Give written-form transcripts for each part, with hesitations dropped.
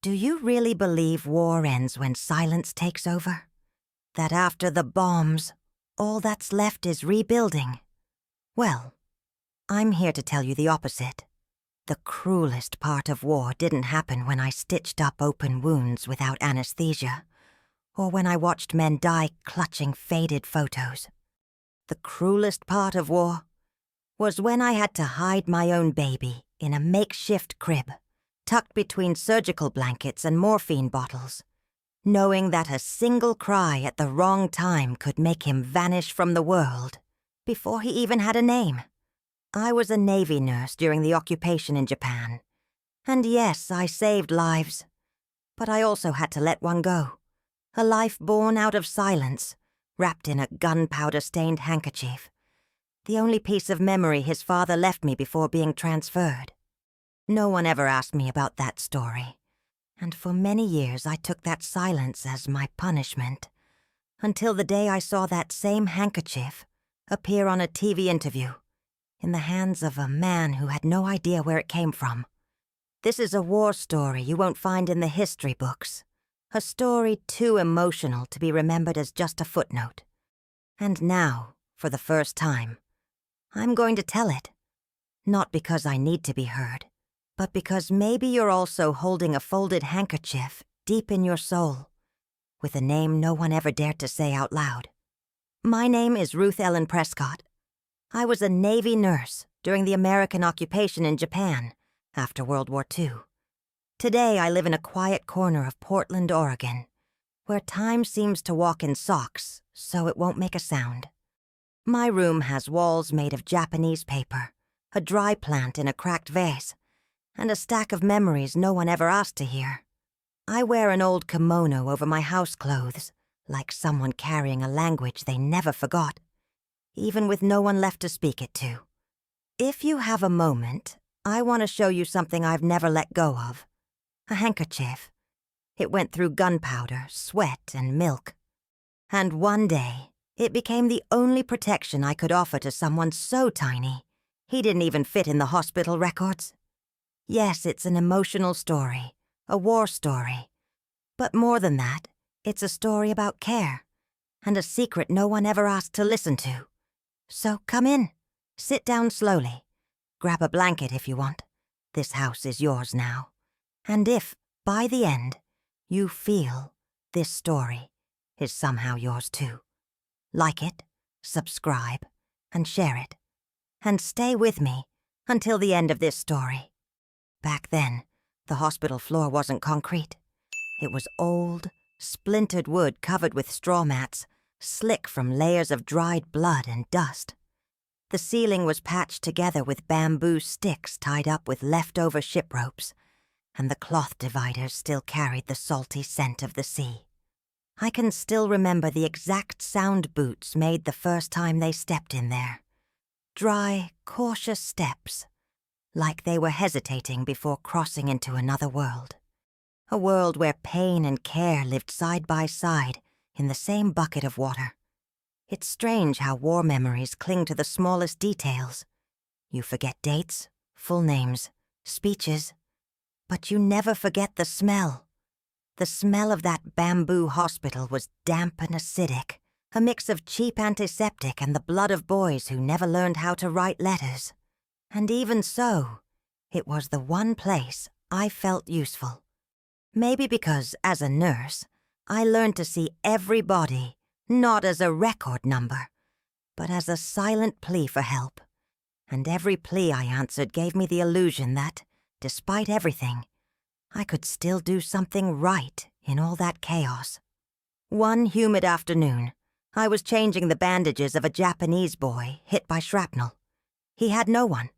Do you really believe war ends when silence takes over? That after the bombs, all that's left is rebuilding? Well, I'm here to tell you the opposite. The cruelest part of war didn't happen when I stitched up open wounds without anesthesia, or when I watched men die clutching faded photos. The cruelest part of war was when I had to hide my own baby in a makeshift crib, tucked between surgical blankets and morphine bottles, knowing that a single cry at the wrong time could make him vanish from the world before he even had a name. I was a Navy nurse during the occupation in Japan, and yes, I saved lives, but I also had to let one go, a life born out of silence, wrapped in a gunpowder-stained handkerchief, the only piece of memory his father left me before being transferred. No one ever asked me about that story, and for many years I took that silence as my punishment, until the day I saw that same handkerchief appear on a TV interview, in the hands of a man who had no idea where it came from. This is a war story you won't find in the history books, a story too emotional to be remembered as just a footnote. And now, for the first time, I'm going to tell it, not because I need to be heard, but because maybe you're also holding a folded handkerchief deep in your soul, with a name no one ever dared to say out loud. My name is Ruth Ellen Prescott. I was a Navy nurse during the American occupation in Japan after World War II. Today I live in a quiet corner of Portland, Oregon, where time seems to walk in socks so it won't make a sound. My room has walls made of Japanese paper, a dry plant in a cracked vase, and a stack of memories no one ever asked to hear. I wear an old kimono over my house clothes, like someone carrying a language they never forgot, even with no one left to speak it to. If you have a moment, I want to show you something I've never let go of. A handkerchief. It went through gunpowder, sweat, and milk. And one day, it became the only protection I could offer to someone so tiny, he didn't even fit in the hospital records. Yes, it's an emotional story, a war story. But more than that, it's a story about care, and a secret no one ever asked to listen to. So come in, sit down slowly, grab a blanket if you want. This house is yours now. And if, by the end, you feel this story is somehow yours too, like it, subscribe, and share it. And stay with me until the end of this story. Back then, the hospital floor wasn't concrete. It was old, splintered wood covered with straw mats, slick from layers of dried blood and dust. The ceiling was patched together with bamboo sticks tied up with leftover ship ropes, and the cloth dividers still carried the salty scent of the sea. I can still remember the exact sound boots made the first time they stepped in there. Dry, cautious steps, like they were hesitating before crossing into another world. A world where pain and care lived side by side in the same bucket of water. It's strange how war memories cling to the smallest details. You forget dates, full names, speeches, but you never forget the smell. The smell of that bamboo hospital was damp and acidic, a mix of cheap antiseptic and the blood of boys who never learned how to write letters. And even so, it was the one place I felt useful. Maybe because, as a nurse, I learned to see every body not as a record number, but as a silent plea for help. And every plea I answered gave me the illusion that, despite everything, I could still do something right in all that chaos. One humid afternoon, I was changing the bandages of a Japanese boy hit by shrapnel. He had no one.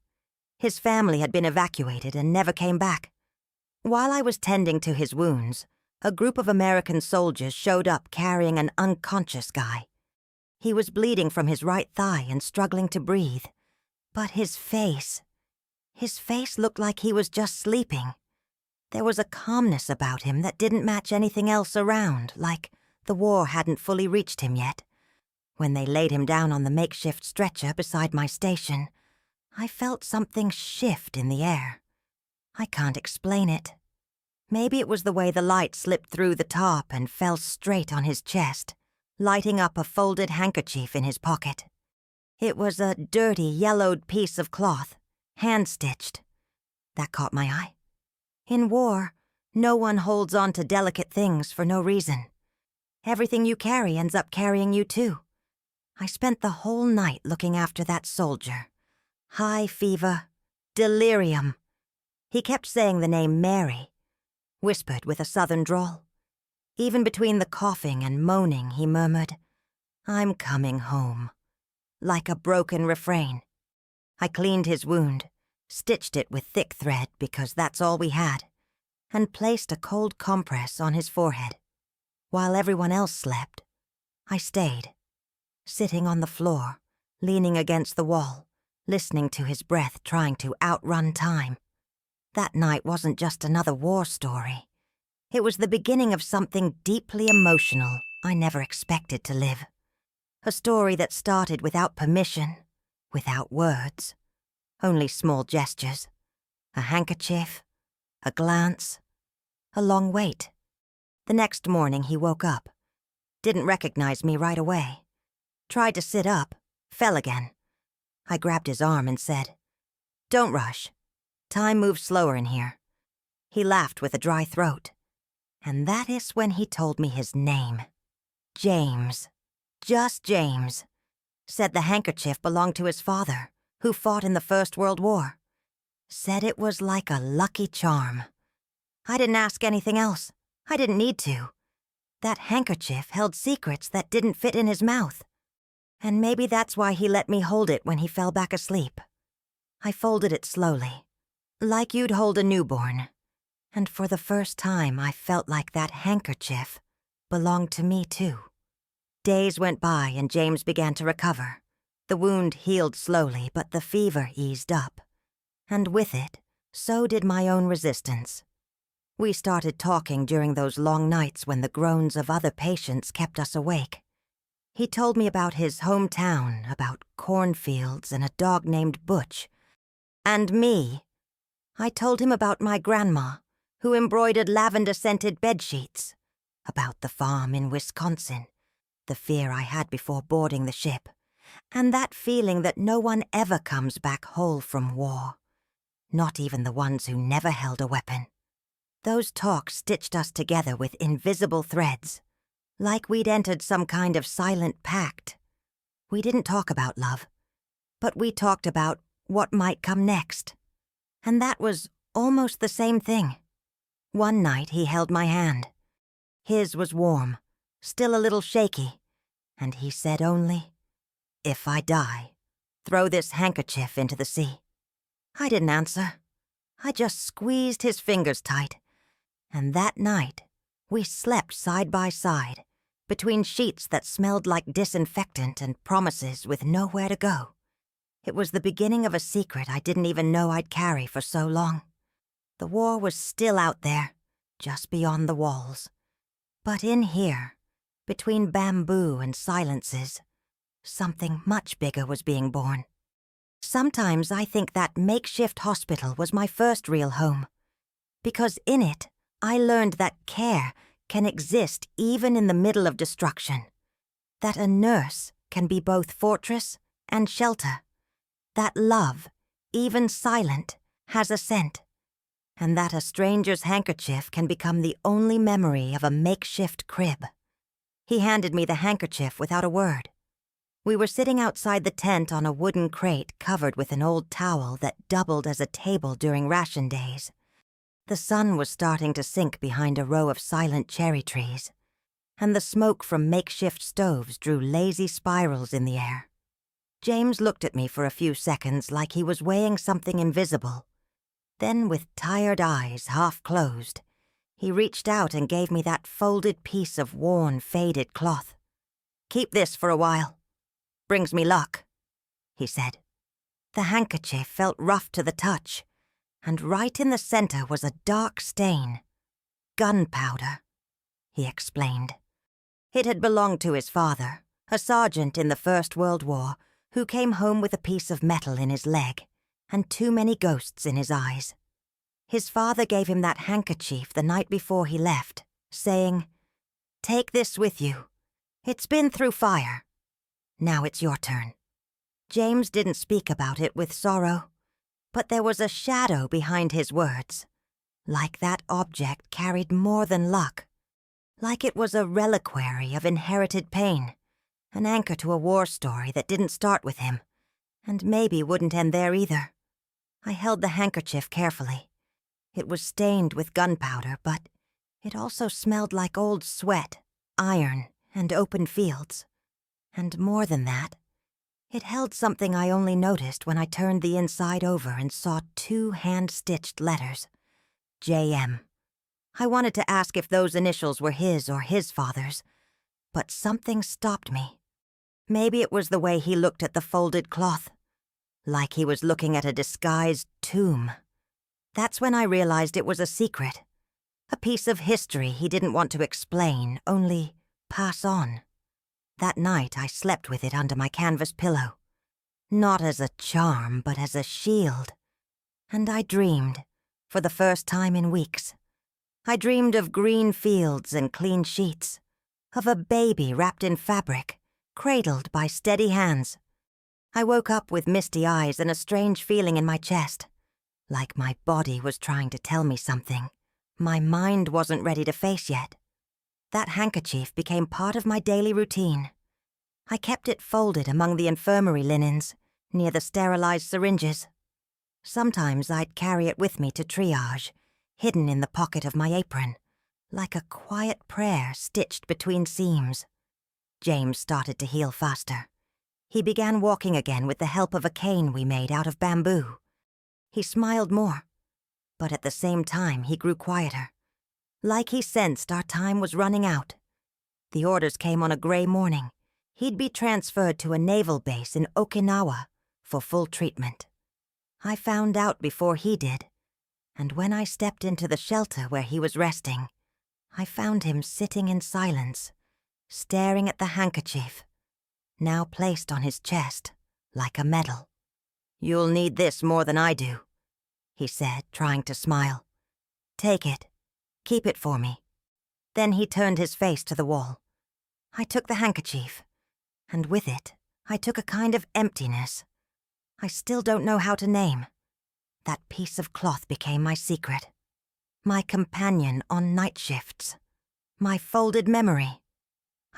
His family had been evacuated and never came back. While I was tending to his wounds, a group of American soldiers showed up carrying an unconscious guy. He was bleeding from his right thigh and struggling to breathe. But his face looked like he was just sleeping. There was a calmness about him that didn't match anything else around, like the war hadn't fully reached him yet. When they laid him down on the makeshift stretcher beside my station, I felt something shift in the air. I can't explain it. Maybe it was the way the light slipped through the top and fell straight on his chest, lighting up a folded handkerchief in his pocket. It was a dirty, yellowed piece of cloth, hand-stitched. That caught my eye. In war, no one holds on to delicate things for no reason. Everything you carry ends up carrying you too. I spent the whole night looking after that soldier. High fever, delirium. He kept saying the name Mary, whispered with a southern drawl. Even between the coughing and moaning, he murmured, "I'm coming home," like a broken refrain. I cleaned his wound, stitched it with thick thread because that's all we had, and placed a cold compress on his forehead. While everyone else slept, I stayed, sitting on the floor, leaning against the wall, listening to his breath trying to outrun time. That night wasn't just another war story. It was the beginning of something deeply emotional I never expected to live. A story that started without permission, without words, only small gestures. A handkerchief, a glance, a long wait. The next morning he woke up, didn't recognize me right away. Tried to sit up, fell again. I grabbed his arm and said, "Don't rush. Time moves slower in here." He laughed with a dry throat. And that is when he told me his name. James. Just James. Said the handkerchief belonged to his father, who fought in the First World War. Said it was like a lucky charm. I didn't ask anything else. I didn't need to. That handkerchief held secrets that didn't fit in his mouth. And maybe that's why he let me hold it when he fell back asleep. I folded it slowly, like you'd hold a newborn. And for the first time, I felt like that handkerchief belonged to me too. Days went by and James began to recover. The wound healed slowly, but the fever eased up. And with it, so did my own resistance. We started talking during those long nights when the groans of other patients kept us awake. He told me about his hometown, about cornfields and a dog named Butch. And me. I told him about my grandma, who embroidered lavender-scented bedsheets, about the farm in Wisconsin, the fear I had before boarding the ship, and that feeling that no one ever comes back whole from war, not even the ones who never held a weapon. Those talks stitched us together with invisible threads, like we'd entered some kind of silent pact. We didn't talk about love, but we talked about what might come next. And that was almost the same thing. One night he held my hand. His was warm, still a little shaky, and he said only, "If I die, throw this handkerchief into the sea." I didn't answer. I just squeezed his fingers tight. And that night, we slept side by side, between sheets that smelled like disinfectant and promises with nowhere to go. It was the beginning of a secret I didn't even know I'd carry for so long. The war was still out there, just beyond the walls. But in here, between bamboo and silences, something much bigger was being born. Sometimes I think that makeshift hospital was my first real home, because in it, I learned that care can exist even in the middle of destruction, that a nurse can be both fortress and shelter, that love, even silent, has a scent, and that a stranger's handkerchief can become the only memory of a makeshift crib. He handed me the handkerchief without a word. We were sitting outside the tent on a wooden crate covered with an old towel that doubled as a table during ration days. The sun was starting to sink behind a row of silent cherry trees, and the smoke from makeshift stoves drew lazy spirals in the air. James looked at me for a few seconds like he was weighing something invisible. Then, with tired eyes half closed, he reached out and gave me that folded piece of worn, faded cloth. "Keep this for a while. Brings me luck," he said. The handkerchief felt rough to the touch, and right in the center was a dark stain. "Gunpowder," he explained. It had belonged to his father, a sergeant in the First World War, who came home with a piece of metal in his leg and too many ghosts in his eyes. His father gave him that handkerchief the night before he left, saying, "Take this with you. It's been through fire. Now it's your turn." James didn't speak about it with sorrow, but there was a shadow behind his words, like that object carried more than luck, like it was a reliquary of inherited pain, an anchor to a war story that didn't start with him, and maybe wouldn't end there either. I held the handkerchief carefully. It was stained with gunpowder, but it also smelled like old sweat, iron, and open fields. And more than that, it held something I only noticed when I turned the inside over and saw 2 hand-stitched letters. J.M. I wanted to ask if those initials were his or his father's, but something stopped me. Maybe it was the way he looked at the folded cloth, like he was looking at a disguised tomb. That's when I realized it was a secret, a piece of history he didn't want to explain, only pass on. That night I slept with it under my canvas pillow, not as a charm, but as a shield. And I dreamed, for the first time in weeks. I dreamed of green fields and clean sheets, of a baby wrapped in fabric, cradled by steady hands. I woke up with misty eyes and a strange feeling in my chest, like my body was trying to tell me something my mind wasn't ready to face yet. That handkerchief became part of my daily routine. I kept it folded among the infirmary linens, near the sterilized syringes. Sometimes I'd carry it with me to triage, hidden in the pocket of my apron, like a quiet prayer stitched between seams. James started to heal faster. He began walking again with the help of a cane we made out of bamboo. He smiled more, but at the same time he grew quieter, like he sensed our time was running out. The orders came on a gray morning. He'd be transferred to a naval base in Okinawa for full treatment. I found out before he did, and when I stepped into the shelter where he was resting, I found him sitting in silence, staring at the handkerchief, now placed on his chest like a medal. "You'll need this more than I do," he said, trying to smile. "Take it. Keep it for me." Then he turned his face to the wall. I took the handkerchief, and with it, I took a kind of emptiness I still don't know how to name. That piece of cloth became my secret, my companion on night shifts, my folded memory.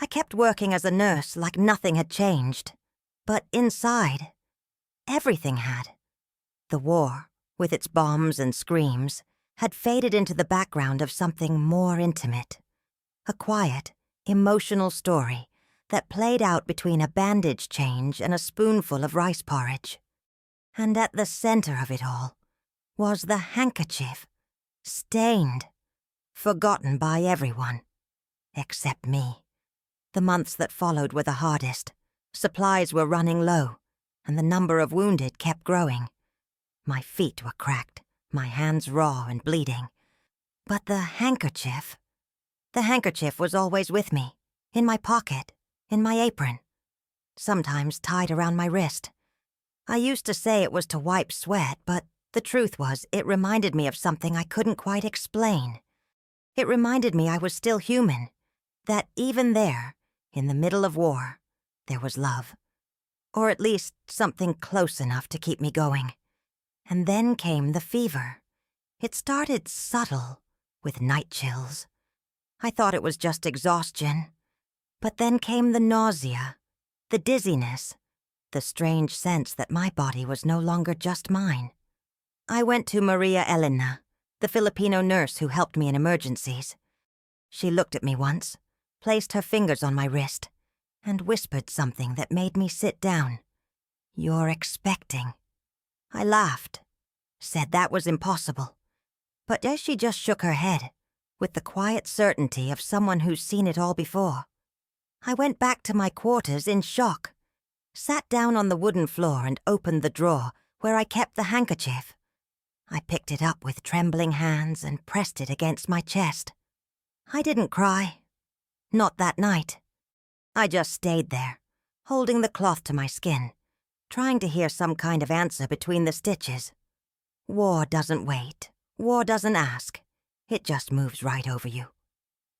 I kept working as a nurse like nothing had changed, but inside, everything had. The war, with its bombs and screams, had faded into the background of something more intimate. A quiet, emotional story that played out between a bandage change and a spoonful of rice porridge. And at the center of it all was the handkerchief, stained, forgotten by everyone, except me. The months that followed were the hardest. Supplies were running low, and the number of wounded kept growing. My feet were cracked, my hands raw and bleeding. But the handkerchief was always with me, in my pocket, in my apron, sometimes tied around my wrist. I used to say it was to wipe sweat, but the truth was it reminded me of something I couldn't quite explain. It reminded me I was still human, that even there, in the middle of war, there was love. Or at least something close enough to keep me going. And then came the fever. It started subtle, with night chills. I thought it was just exhaustion. But then came the nausea, the dizziness, the strange sense that my body was no longer just mine. I went to Maria Elena, the Filipino nurse who helped me in emergencies. She looked at me once, placed her fingers on my wrist, and whispered something that made me sit down. "You're expecting." I laughed, said that was impossible. But as she just shook her head, with the quiet certainty of someone who's seen it all before, I went back to my quarters in shock, sat down on the wooden floor and opened the drawer where I kept the handkerchief. I picked it up with trembling hands and pressed it against my chest. I didn't cry. Not that night. I just stayed there, holding the cloth to my skin, trying to hear some kind of answer between the stitches. War doesn't wait, War doesn't ask. It just moves right over you.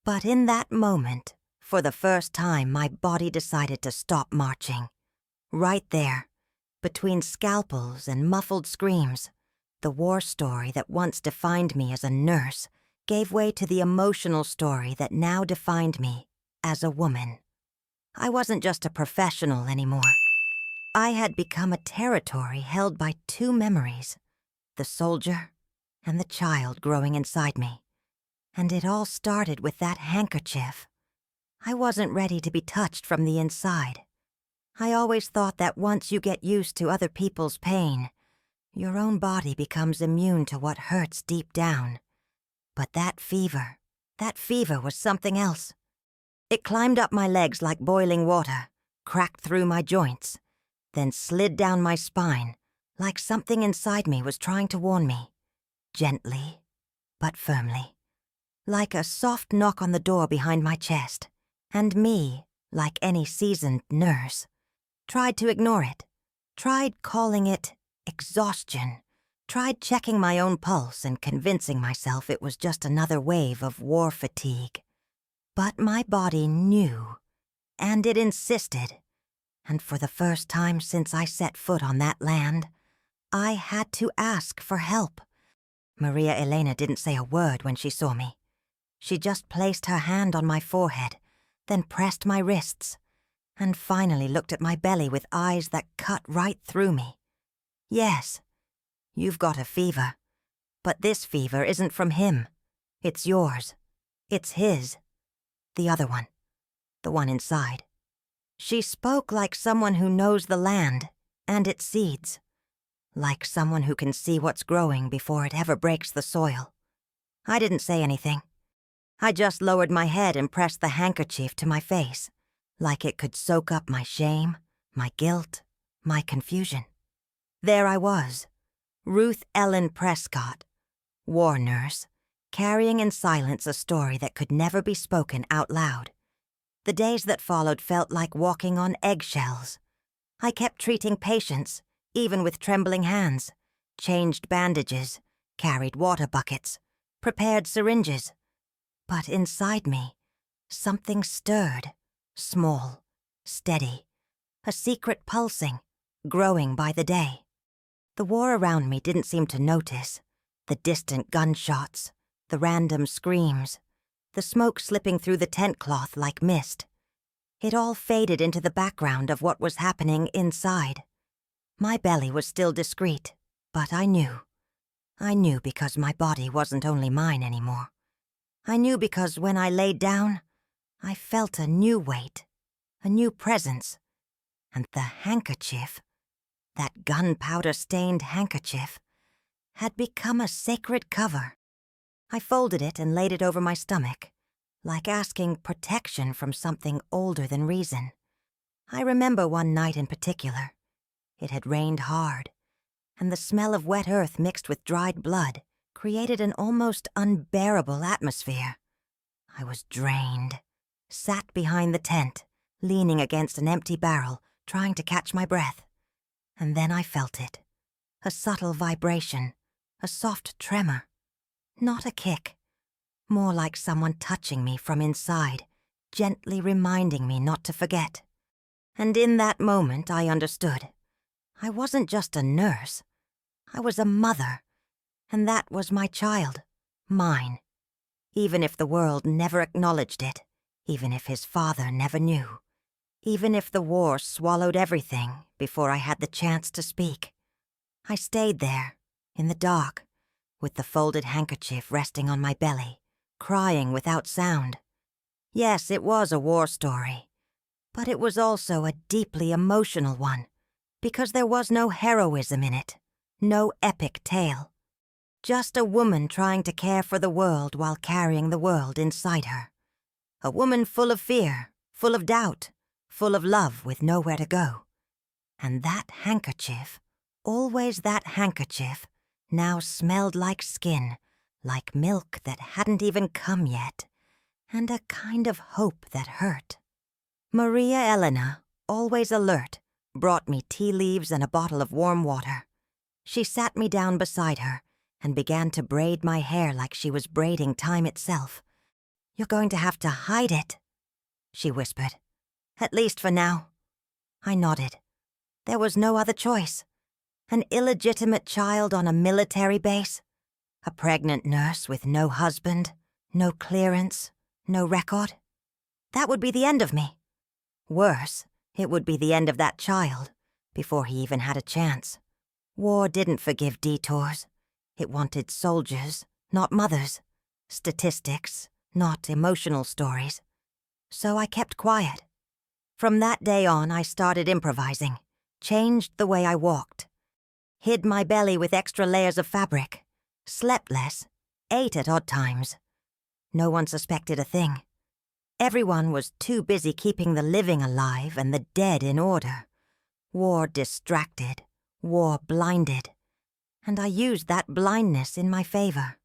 But in that moment, for the first time, my body decided to stop marching. Right there, between scalpels and muffled screams, the war story that once defined me as a nurse gave way to the emotional story that now defined me as a woman. I wasn't just a professional anymore. I had become a territory held by two memories, the soldier and the child growing inside me. And it all started with that handkerchief. I wasn't ready to be touched from the inside. I always thought that once you get used to other people's pain, your own body becomes immune to what hurts deep down. But that fever was something else. It climbed up my legs like boiling water, cracked through my joints, then slid down my spine like something inside me was trying to warn me, gently but firmly. Like a soft knock on the door behind my chest, and me, like any seasoned nurse, tried to ignore it, tried calling it exhaustion, tried checking my own pulse and convincing myself it was just another wave of war fatigue. But my body knew, and it insisted, and for the first time since I set foot on that land, I had to ask for help. Maria Elena didn't say a word when she saw me. She just placed her hand on my forehead, then pressed my wrists, and finally looked at my belly with eyes that cut right through me. Yes, you've got a fever, but this fever isn't from him. It's yours. It's his. The other one. The one inside. She spoke like someone who knows the land and its seeds. Like someone who can see what's growing before it ever breaks the soil. I didn't say anything. I just lowered my head and pressed the handkerchief to my face, like it could soak up my shame, my guilt, my confusion. There I was, Ruth Ellen Prescott, war nurse, carrying in silence a story that could never be spoken out loud. The days that followed felt like walking on eggshells. I kept treating patients, even with trembling hands, changed bandages, carried water buckets, prepared syringes. But inside me, something stirred, small, steady, a secret pulsing, growing by the day. The war around me didn't seem to notice, the distant gunshots, the random screams, the smoke slipping through the tent cloth like mist. It all faded into the background of what was happening inside. My belly was still discreet, but I knew. I knew because my body wasn't only mine anymore. I knew because when I laid down, I felt a new weight, a new presence. And the handkerchief, that gunpowder-stained handkerchief, had become a sacred cover. I folded it and laid it over my stomach, like asking protection from something older than reason. I remember one night in particular. It had rained hard, and the smell of wet earth mixed with dried blood created an almost unbearable atmosphere. I was drained, sat behind the tent, leaning against an empty barrel, trying to catch my breath. And then I felt it. A subtle vibration, a soft tremor. Not a kick. More like someone touching me from inside, gently reminding me not to forget. And in that moment I understood. I wasn't just a nurse. I was a mother. And that was my child, mine. Even if the world never acknowledged it, even if his father never knew, even if the war swallowed everything before I had the chance to speak. I stayed there, in the dark, with the folded handkerchief resting on my belly, crying without sound. Yes, it was a war story, but it was also a deeply emotional one, because there was no heroism in it, no epic tale. Just a woman trying to care for the world while carrying the world inside her. A woman full of fear, full of doubt, full of love with nowhere to go. And that handkerchief, always that handkerchief, now smelled like skin, like milk that hadn't even come yet, and a kind of hope that hurt. Maria Elena, always alert, brought me tea leaves and a bottle of warm water. She sat me down beside her and began to braid my hair like she was braiding time itself. "You're going to have to hide it," she whispered. "At least for now." I nodded. There was no other choice. An illegitimate child on a military base, a pregnant nurse with no husband, no clearance, no record. That would be the end of me. Worse, it would be the end of that child, before he even had a chance. War didn't forgive detours. It wanted soldiers, not mothers. Statistics, not emotional stories. So I kept quiet. From that day on, I started improvising, changed the way I walked, hid my belly with extra layers of fabric, slept less, ate at odd times. No one suspected a thing. Everyone was too busy keeping the living alive and the dead in order. War distracted, war blinded, and I used that blindness in my favor.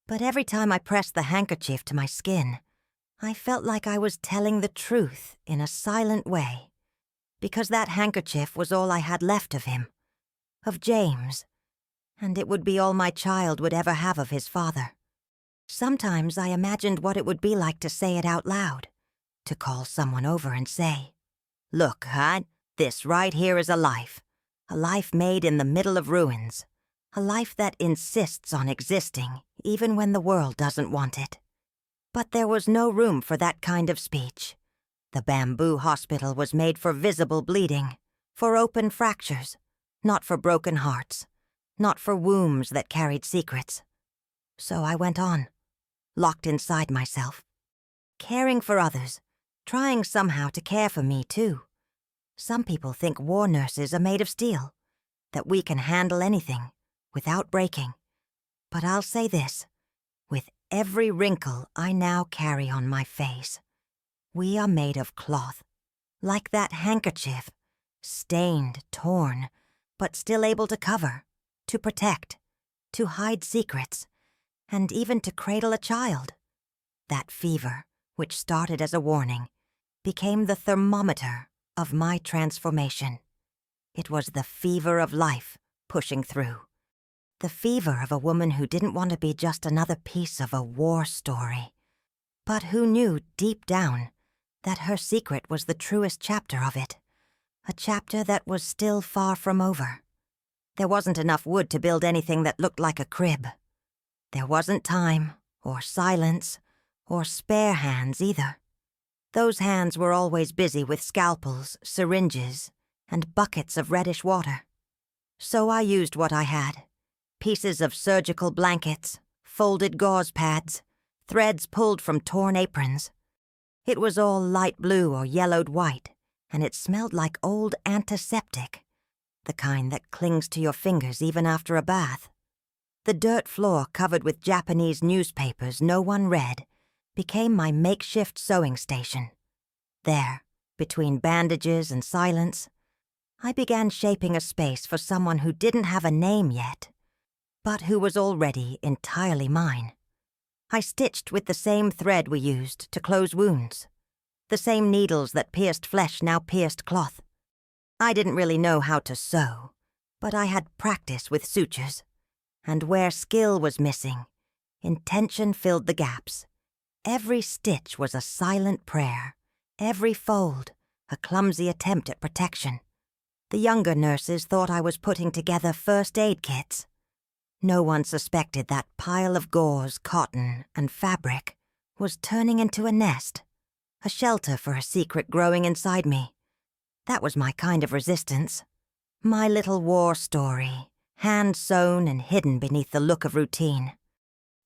But every time I pressed the handkerchief to my skin, I felt like I was telling the truth in a silent way, because that handkerchief was all I had left of him, of James, and it would be all my child would ever have of his father. Sometimes I imagined what it would be like to say it out loud, to call someone over and say, "Look, hon, this right here is a life made in the middle of ruins, a life that insists on existing even when the world doesn't want it." But there was no room for that kind of speech. The bamboo hospital was made for visible bleeding, for open fractures, not for broken hearts, not for wombs that carried secrets. So I went on, locked inside myself, caring for others, trying somehow to care for me too. Some people think war nurses are made of steel, that we can handle anything without breaking. But I'll say this, with every wrinkle I now carry on my face, we are made of cloth, like that handkerchief, stained, torn, but still able to cover, to protect, to hide secrets, and even to cradle a child. That fever, which started as a warning, became the thermometer of my transformation. It was the fever of life pushing through. The fever of a woman who didn't want to be just another piece of a war story, but who knew deep down that her secret was the truest chapter of it, a chapter that was still far from over. There wasn't enough wood to build anything that looked like a crib. There wasn't time, or silence, or spare hands either. Those hands were always busy with scalpels, syringes, and buckets of reddish water. So I used what I had. Pieces of surgical blankets, folded gauze pads, threads pulled from torn aprons. It was all light blue or yellowed white, and it smelled like old antiseptic, the kind that clings to your fingers even after a bath. The dirt floor covered with Japanese newspapers no one read became my makeshift sewing station. There, between bandages and silence, I began shaping a space for someone who didn't have a name yet, but who was already entirely mine. I stitched with the same thread we used to close wounds. The same needles that pierced flesh now pierced cloth. I didn't really know how to sew, but I had practice with sutures. And where skill was missing, intention filled the gaps. Every stitch was a silent prayer, every fold a clumsy attempt at protection. The younger nurses thought I was putting together first aid kits. No one suspected that pile of gauze, cotton, and fabric was turning into a nest, a shelter for a secret growing inside me. That was my kind of resistance. My little war story, hand-sewn and hidden beneath the look of routine.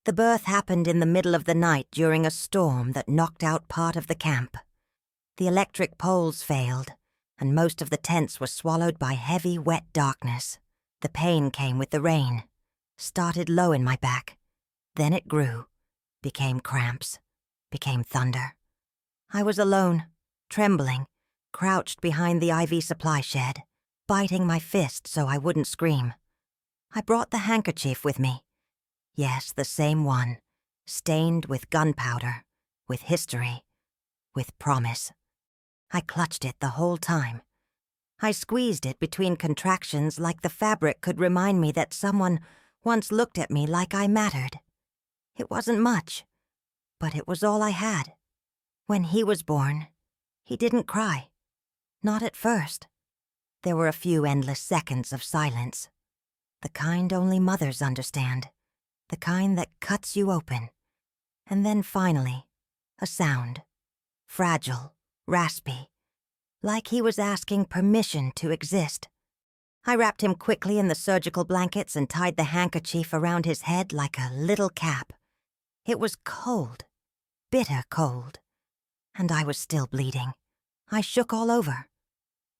The birth happened in the middle of the night during a storm that knocked out part of the camp. The electric poles failed, and most of the tents were swallowed by heavy, wet darkness. The pain came with the rain. Started low in my back. Then it grew, became cramps, became thunder. I was alone, trembling, crouched behind the IV supply shed, biting my fist so I wouldn't scream. I brought the handkerchief with me. Yes, the same one, stained with gunpowder, with history, with promise. I clutched it the whole time. I squeezed it between contractions like the fabric could remind me that someone once looked at me like I mattered. It wasn't much, but it was all I had. When he was born, he didn't cry. Not at first. There were a few endless seconds of silence. The kind only mothers understand. The kind that cuts you open. And then finally, a sound. Fragile, raspy. Like he was asking permission to exist. I wrapped him quickly in the surgical blankets and tied the handkerchief around his head like a little cap. It was cold. Bitter cold. And I was still bleeding. I shook all over.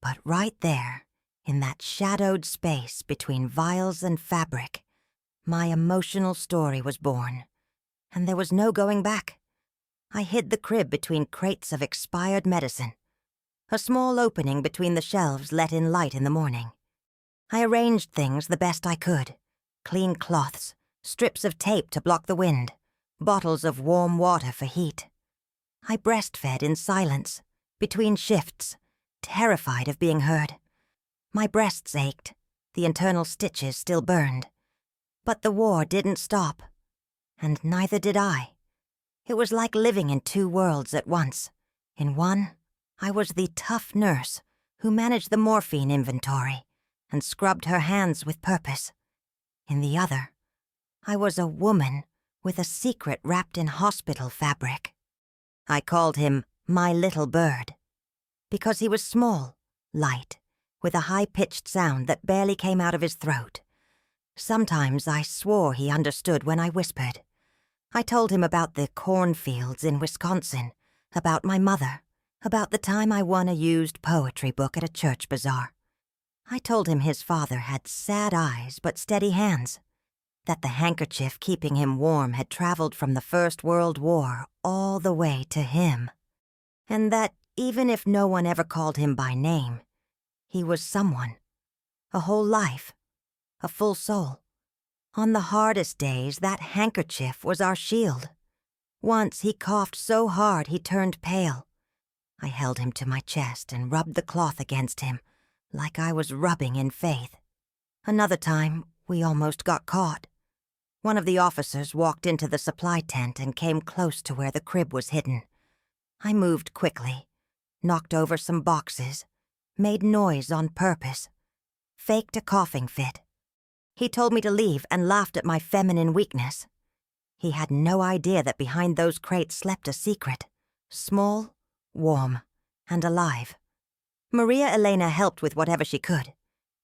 But right there, in that shadowed space between vials and fabric, my emotional story was born. And there was no going back. I hid the crib between crates of expired medicine. A small opening between the shelves let in light in the morning. I arranged things the best I could. Clean cloths, strips of tape to block the wind, bottles of warm water for heat. I breastfed in silence, between shifts, terrified of being heard. My breasts ached, the internal stitches still burned. But the war didn't stop, and neither did I. It was like living in two worlds at once. In one, I was the tough nurse who managed the morphine inventory and scrubbed her hands with purpose. In the other, I was a woman with a secret wrapped in hospital fabric. I called him my little bird, because he was small, light, with a high-pitched sound that barely came out of his throat. Sometimes I swore he understood when I whispered. I told him about the cornfields in Wisconsin, about my mother, about the time I won a used poetry book at a church bazaar. I told him his father had sad eyes but steady hands, that the handkerchief keeping him warm had traveled from the First World War all the way to him, and that even if no one ever called him by name, he was someone, a whole life, a full soul. On the hardest days, that handkerchief was our shield. Once he coughed so hard he turned pale. I held him to my chest and rubbed the cloth against him, like I was rubbing in faith. Another time, we almost got caught. One of the officers walked into the supply tent and came close to where the crib was hidden. I moved quickly, knocked over some boxes, made noise on purpose, faked a coughing fit. He told me to leave and laughed at my feminine weakness. He had no idea that behind those crates slept a secret, small, warm, and alive. Maria Elena helped with whatever she could.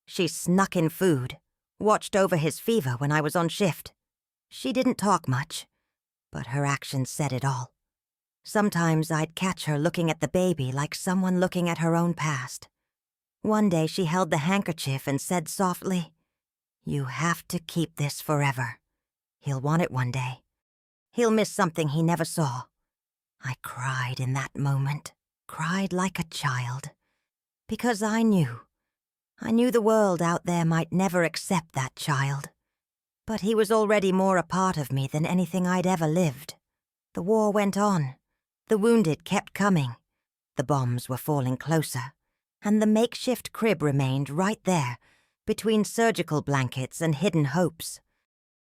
She snuck in food, watched over his fever when I was on shift. She didn't talk much, but her actions said it all. Sometimes I'd catch her looking at the baby like someone looking at her own past. One day she held the handkerchief and said softly, "You have to keep this forever. He'll want it one day. He'll miss something he never saw." I cried in that moment, cried like a child, because I knew the world out there might never accept that child. But he was already more a part of me than anything I'd ever lived. The war went on. The wounded kept coming. The bombs were falling closer, and the makeshift crib remained right there, between surgical blankets and hidden hopes.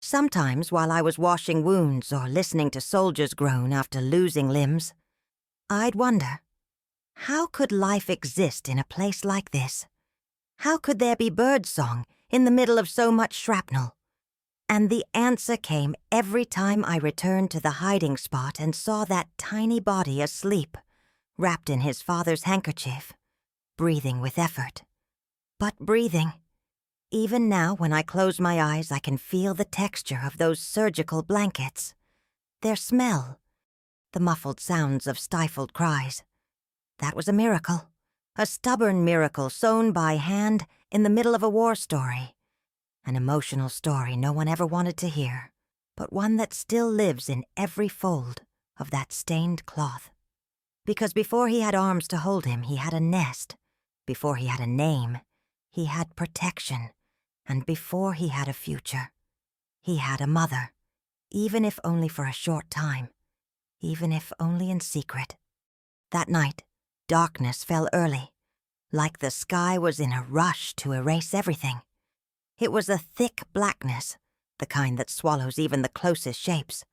Sometimes, while I was washing wounds or listening to soldiers groan after losing limbs, I'd wonder, how could life exist in a place like this? How could there be birdsong in the middle of so much shrapnel? And the answer came every time I returned to the hiding spot and saw that tiny body asleep, wrapped in his father's handkerchief, breathing with effort. But breathing. Even now, when I close my eyes, I can feel the texture of those surgical blankets, their smell, the muffled sounds of stifled cries. That was a miracle, a stubborn miracle sewn by hand in the middle of a war story. An emotional story no one ever wanted to hear, but one that still lives in every fold of that stained cloth. Because before he had arms to hold him, he had a nest. Before he had a name, he had protection. And before he had a future, he had a mother, even if only for a short time, even if only in secret. That night, darkness fell early, like the sky was in a rush to erase everything. It was a thick blackness, the kind that swallows even the closest shapes.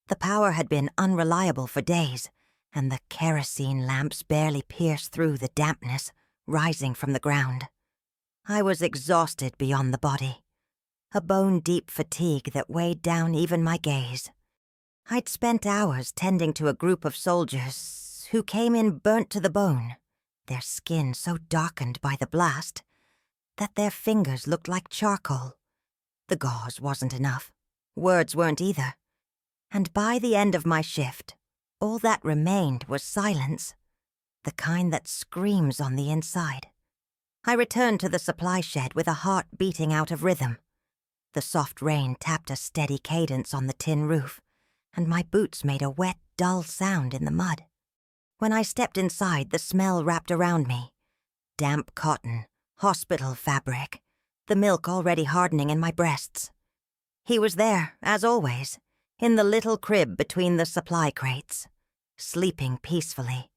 The power had been unreliable for days, and the kerosene lamps barely pierced through the dampness rising from the ground. I was exhausted beyond the body, a bone-deep fatigue that weighed down even my gaze. I'd spent hours tending to a group of soldiers who came in burnt to the bone, their skin so darkened by the blast that their fingers looked like charcoal. The gauze wasn't enough. Words weren't either. And by the end of my shift, all that remained was silence, the kind that screams on the inside. I returned to the supply shed with a heart beating out of rhythm. The soft rain tapped a steady cadence on the tin roof, and my boots made a wet, dull sound in the mud. When I stepped inside, the smell wrapped around me. Damp cotton, hospital fabric, the milk already hardening in my breasts. He was there, as always, in the little crib between the supply crates, sleeping peacefully,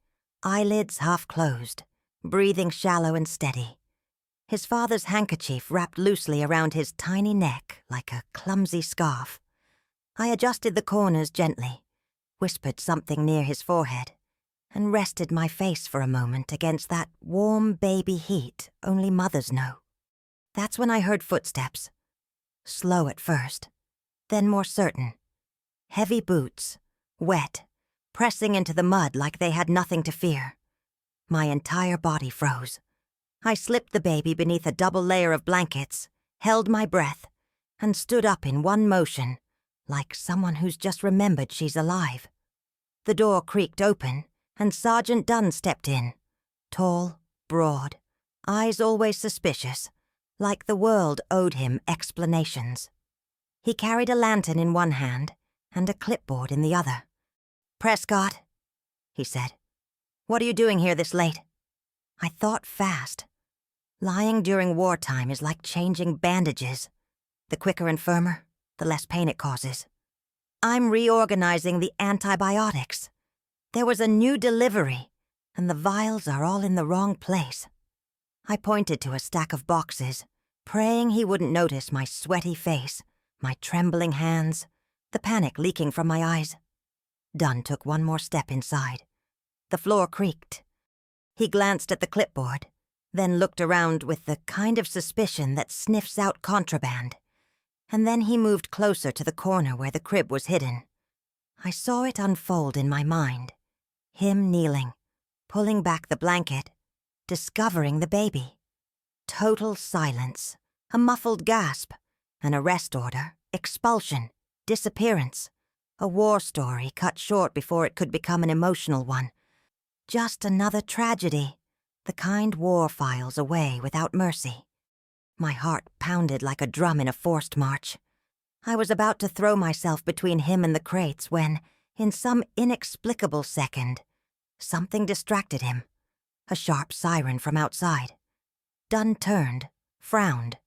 eyelids half closed, breathing shallow and steady. His father's handkerchief wrapped loosely around his tiny neck like a clumsy scarf. I adjusted the corners gently, whispered something near his forehead, and rested my face for a moment against that warm baby heat only mothers know. That's when I heard footsteps. Slow at first, then more certain. Heavy boots, wet, pressing into the mud like they had nothing to fear. My entire body froze. I slipped the baby beneath a double layer of blankets, held my breath, and stood up in one motion, like someone who's just remembered she's alive. The door creaked open, and Sergeant Dunn stepped in. Tall, broad, eyes always suspicious, like the world owed him explanations. He carried a lantern in one hand and a clipboard in the other. "Prescott," he said, "what are you doing here this late?" I thought fast. Lying during wartime is like changing bandages. The quicker and firmer, the less pain it causes. I'm reorganizing the antibiotics. There was a new delivery, and the vials are all in the wrong place. I pointed to a stack of boxes, praying he wouldn't notice my sweaty face, my trembling hands, the panic leaking from my eyes. Dunn took one more step inside. The floor creaked. He glanced at the clipboard, then looked around with the kind of suspicion that sniffs out contraband, and then he moved closer to the corner where the crib was hidden. I saw it unfold in my mind. Him kneeling, pulling back the blanket, discovering the baby. Total silence, a muffled gasp, an arrest order, expulsion, disappearance, a war story cut short before it could become an emotional one. Just another tragedy, the kind war files away without mercy. My heart pounded like a drum in a forced march. I was about to throw myself between him and the crates when, in some inexplicable second, something distracted him. A sharp siren from outside. Dunn turned, frowned.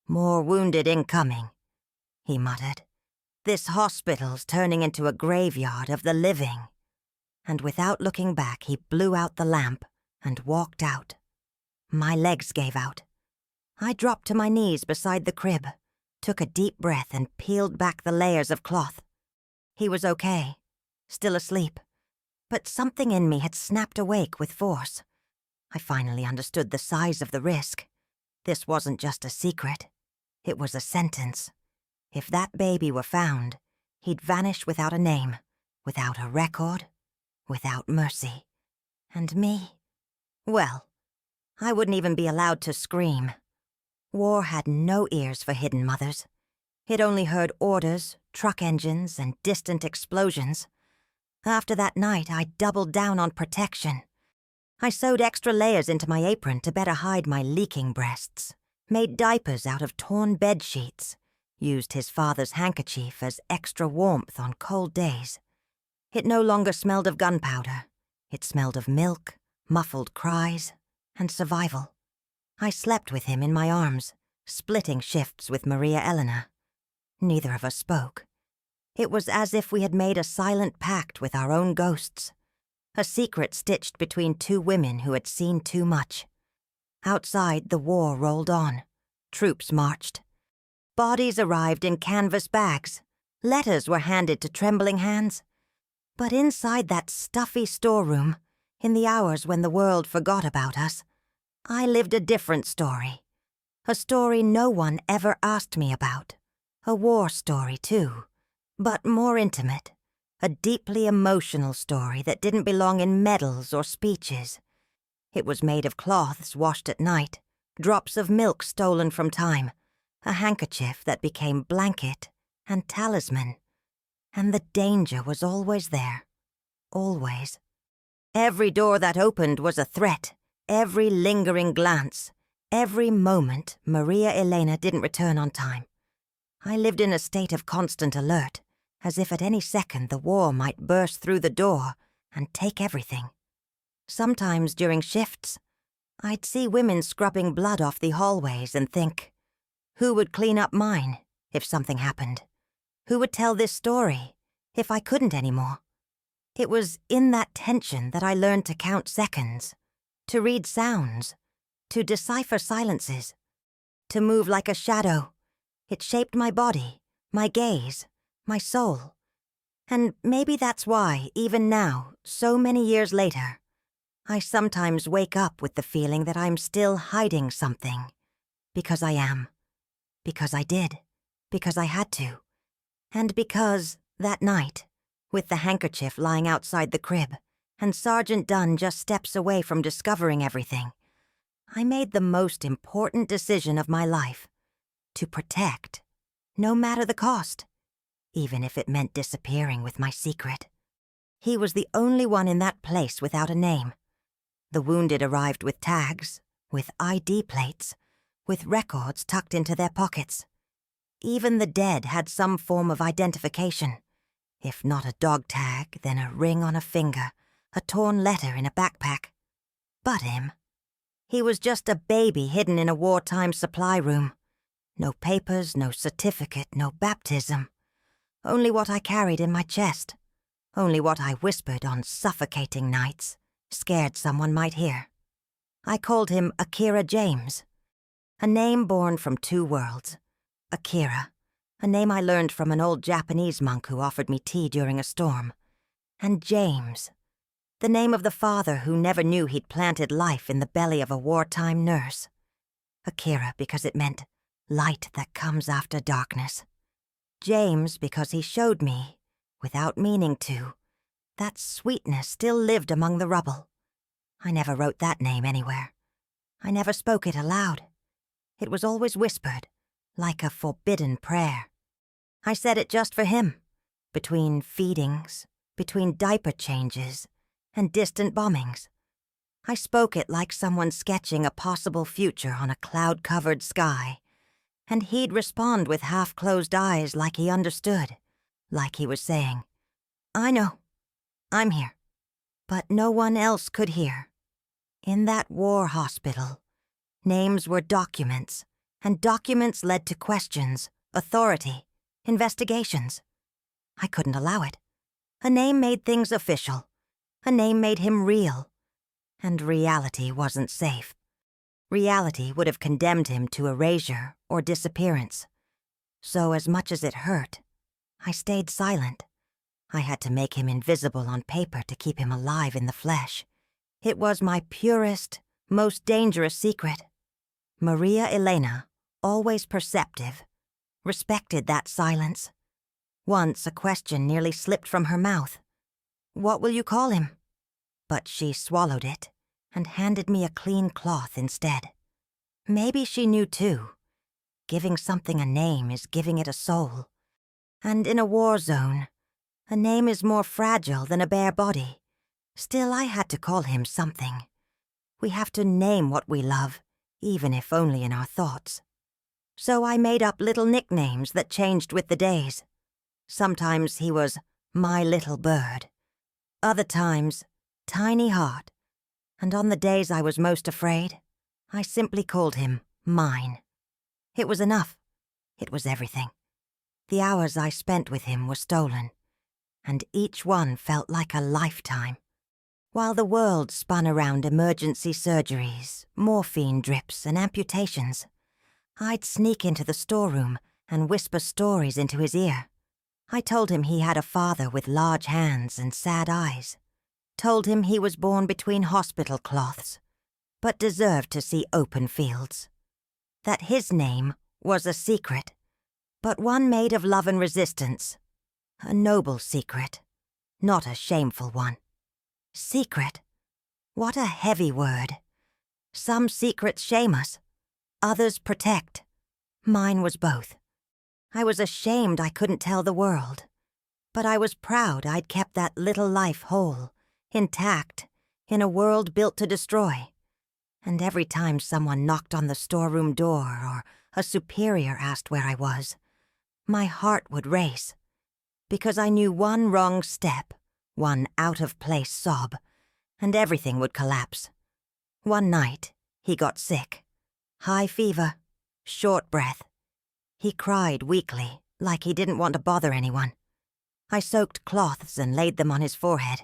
"More wounded incoming," he muttered. "This hospital's turning into a graveyard of the living." And without looking back, he blew out the lamp and walked out. My legs gave out. I dropped to my knees beside the crib, took a deep breath and peeled back the layers of cloth. He was okay, still asleep, but something in me had snapped awake with force. I finally understood the size of the risk. This wasn't just a secret. It was a sentence. If that baby were found, he'd vanish without a name, without a record, without mercy. And me? Well, I wouldn't even be allowed to scream. War had no ears for hidden mothers. It only heard orders, truck engines, and distant explosions. After that night, I doubled down on protection. I sewed extra layers into my apron to better hide my leaking breasts, made diapers out of torn bed sheets, used his father's handkerchief as extra warmth on cold days. It no longer smelled of gunpowder. It smelled of milk, muffled cries, and survival. I slept with him in my arms, splitting shifts with Maria Elena. Neither of us spoke. It was as if we had made a silent pact with our own ghosts, a secret stitched between two women who had seen too much. Outside, the war rolled on. Troops marched. Bodies arrived in canvas bags. Letters were handed to trembling hands. But inside that stuffy storeroom, in the hours when the world forgot about us, I lived a different story. A story no one ever asked me about. A war story, too, but more intimate. A deeply emotional story that didn't belong in medals or speeches. It was made of cloths washed at night, drops of milk stolen from time, a handkerchief that became blanket and talisman. And the danger was always there. Always. Every door that opened was a threat. Every lingering glance. Every moment Maria Elena didn't return on time. I lived in a state of constant alert, as if at any second the war might burst through the door and take everything. Sometimes during shifts, I'd see women scrubbing blood off the hallways and think, who would clean up mine if something happened? Who would tell this story if I couldn't anymore? It was in that tension that I learned to count seconds, to read sounds, to decipher silences, to move like a shadow. It shaped my body, my gaze, my soul. And maybe that's why, even now, so many years later, I sometimes wake up with the feeling that I'm still hiding something. Because I am. Because I did. Because I had to. And because, that night, with the handkerchief lying outside the crib, and Sergeant Dunn just steps away from discovering everything, I made the most important decision of my life. To protect, no matter the cost, even if it meant disappearing with my secret. He was the only one in that place without a name. The wounded arrived with tags, with ID plates, with records tucked into their pockets. Even the dead had some form of identification. If not a dog tag, then a ring on a finger, a torn letter in a backpack. But him. He was just a baby hidden in a wartime supply room. No papers, no certificate, no baptism. Only what I carried in my chest. Only what I whispered on suffocating nights, scared someone might hear. I called him Akira James. A name born from two worlds. Akira, a name I learned from an old Japanese monk who offered me tea during a storm. And James, the name of the father who never knew he'd planted life in the belly of a wartime nurse. Akira because it meant light that comes after darkness. James because he showed me, without meaning to, that sweetness still lived among the rubble. I never wrote that name anywhere. I never spoke it aloud. It was always whispered, like a forbidden prayer. I said it just for him, between feedings, between diaper changes, and distant bombings. I spoke it like someone sketching a possible future on a cloud-covered sky, and he'd respond with half-closed eyes like he understood, like he was saying, I know, I'm here. But no one else could hear. In that war hospital, names were documents, and documents led to questions, authority, investigations. I couldn't allow it. A name made things official. A name made him real. And reality wasn't safe. Reality would have condemned him to erasure or disappearance. So as much as it hurt, I stayed silent. I had to make him invisible on paper to keep him alive in the flesh. It was my purest, most dangerous secret. Maria Elena, always perceptive, respected that silence. Once a question nearly slipped from her mouth. What will you call him? But she swallowed it and handed me a clean cloth instead. Maybe she knew too. Giving something a name is giving it a soul. And in a war zone, a name is more fragile than a bare body. Still, I had to call him something. We have to name what we love, even if only in our thoughts. So I made up little nicknames that changed with the days. Sometimes he was my little bird. Other times, Tiny Heart. And on the days I was most afraid, I simply called him mine. It was enough. It was everything. The hours I spent with him were stolen, and each one felt like a lifetime. While the world spun around emergency surgeries, morphine drips, and amputations, I'd sneak into the storeroom and whisper stories into his ear. I told him he had a father with large hands and sad eyes. Told him he was born between hospital cloths, but deserved to see open fields. That his name was a secret, but one made of love and resistance. A noble secret, not a shameful one. Secret? What a heavy word. Some secrets shame us, others protect. Mine was both. I was ashamed I couldn't tell the world, but I was proud I'd kept that little life whole, intact, in a world built to destroy. And every time someone knocked on the storeroom door or a superior asked where I was, my heart would race, because I knew one wrong step, one out-of-place sob, and everything would collapse. One night, he got sick. High fever, short breath. He cried weakly, like he didn't want to bother anyone. I soaked cloths and laid them on his forehead.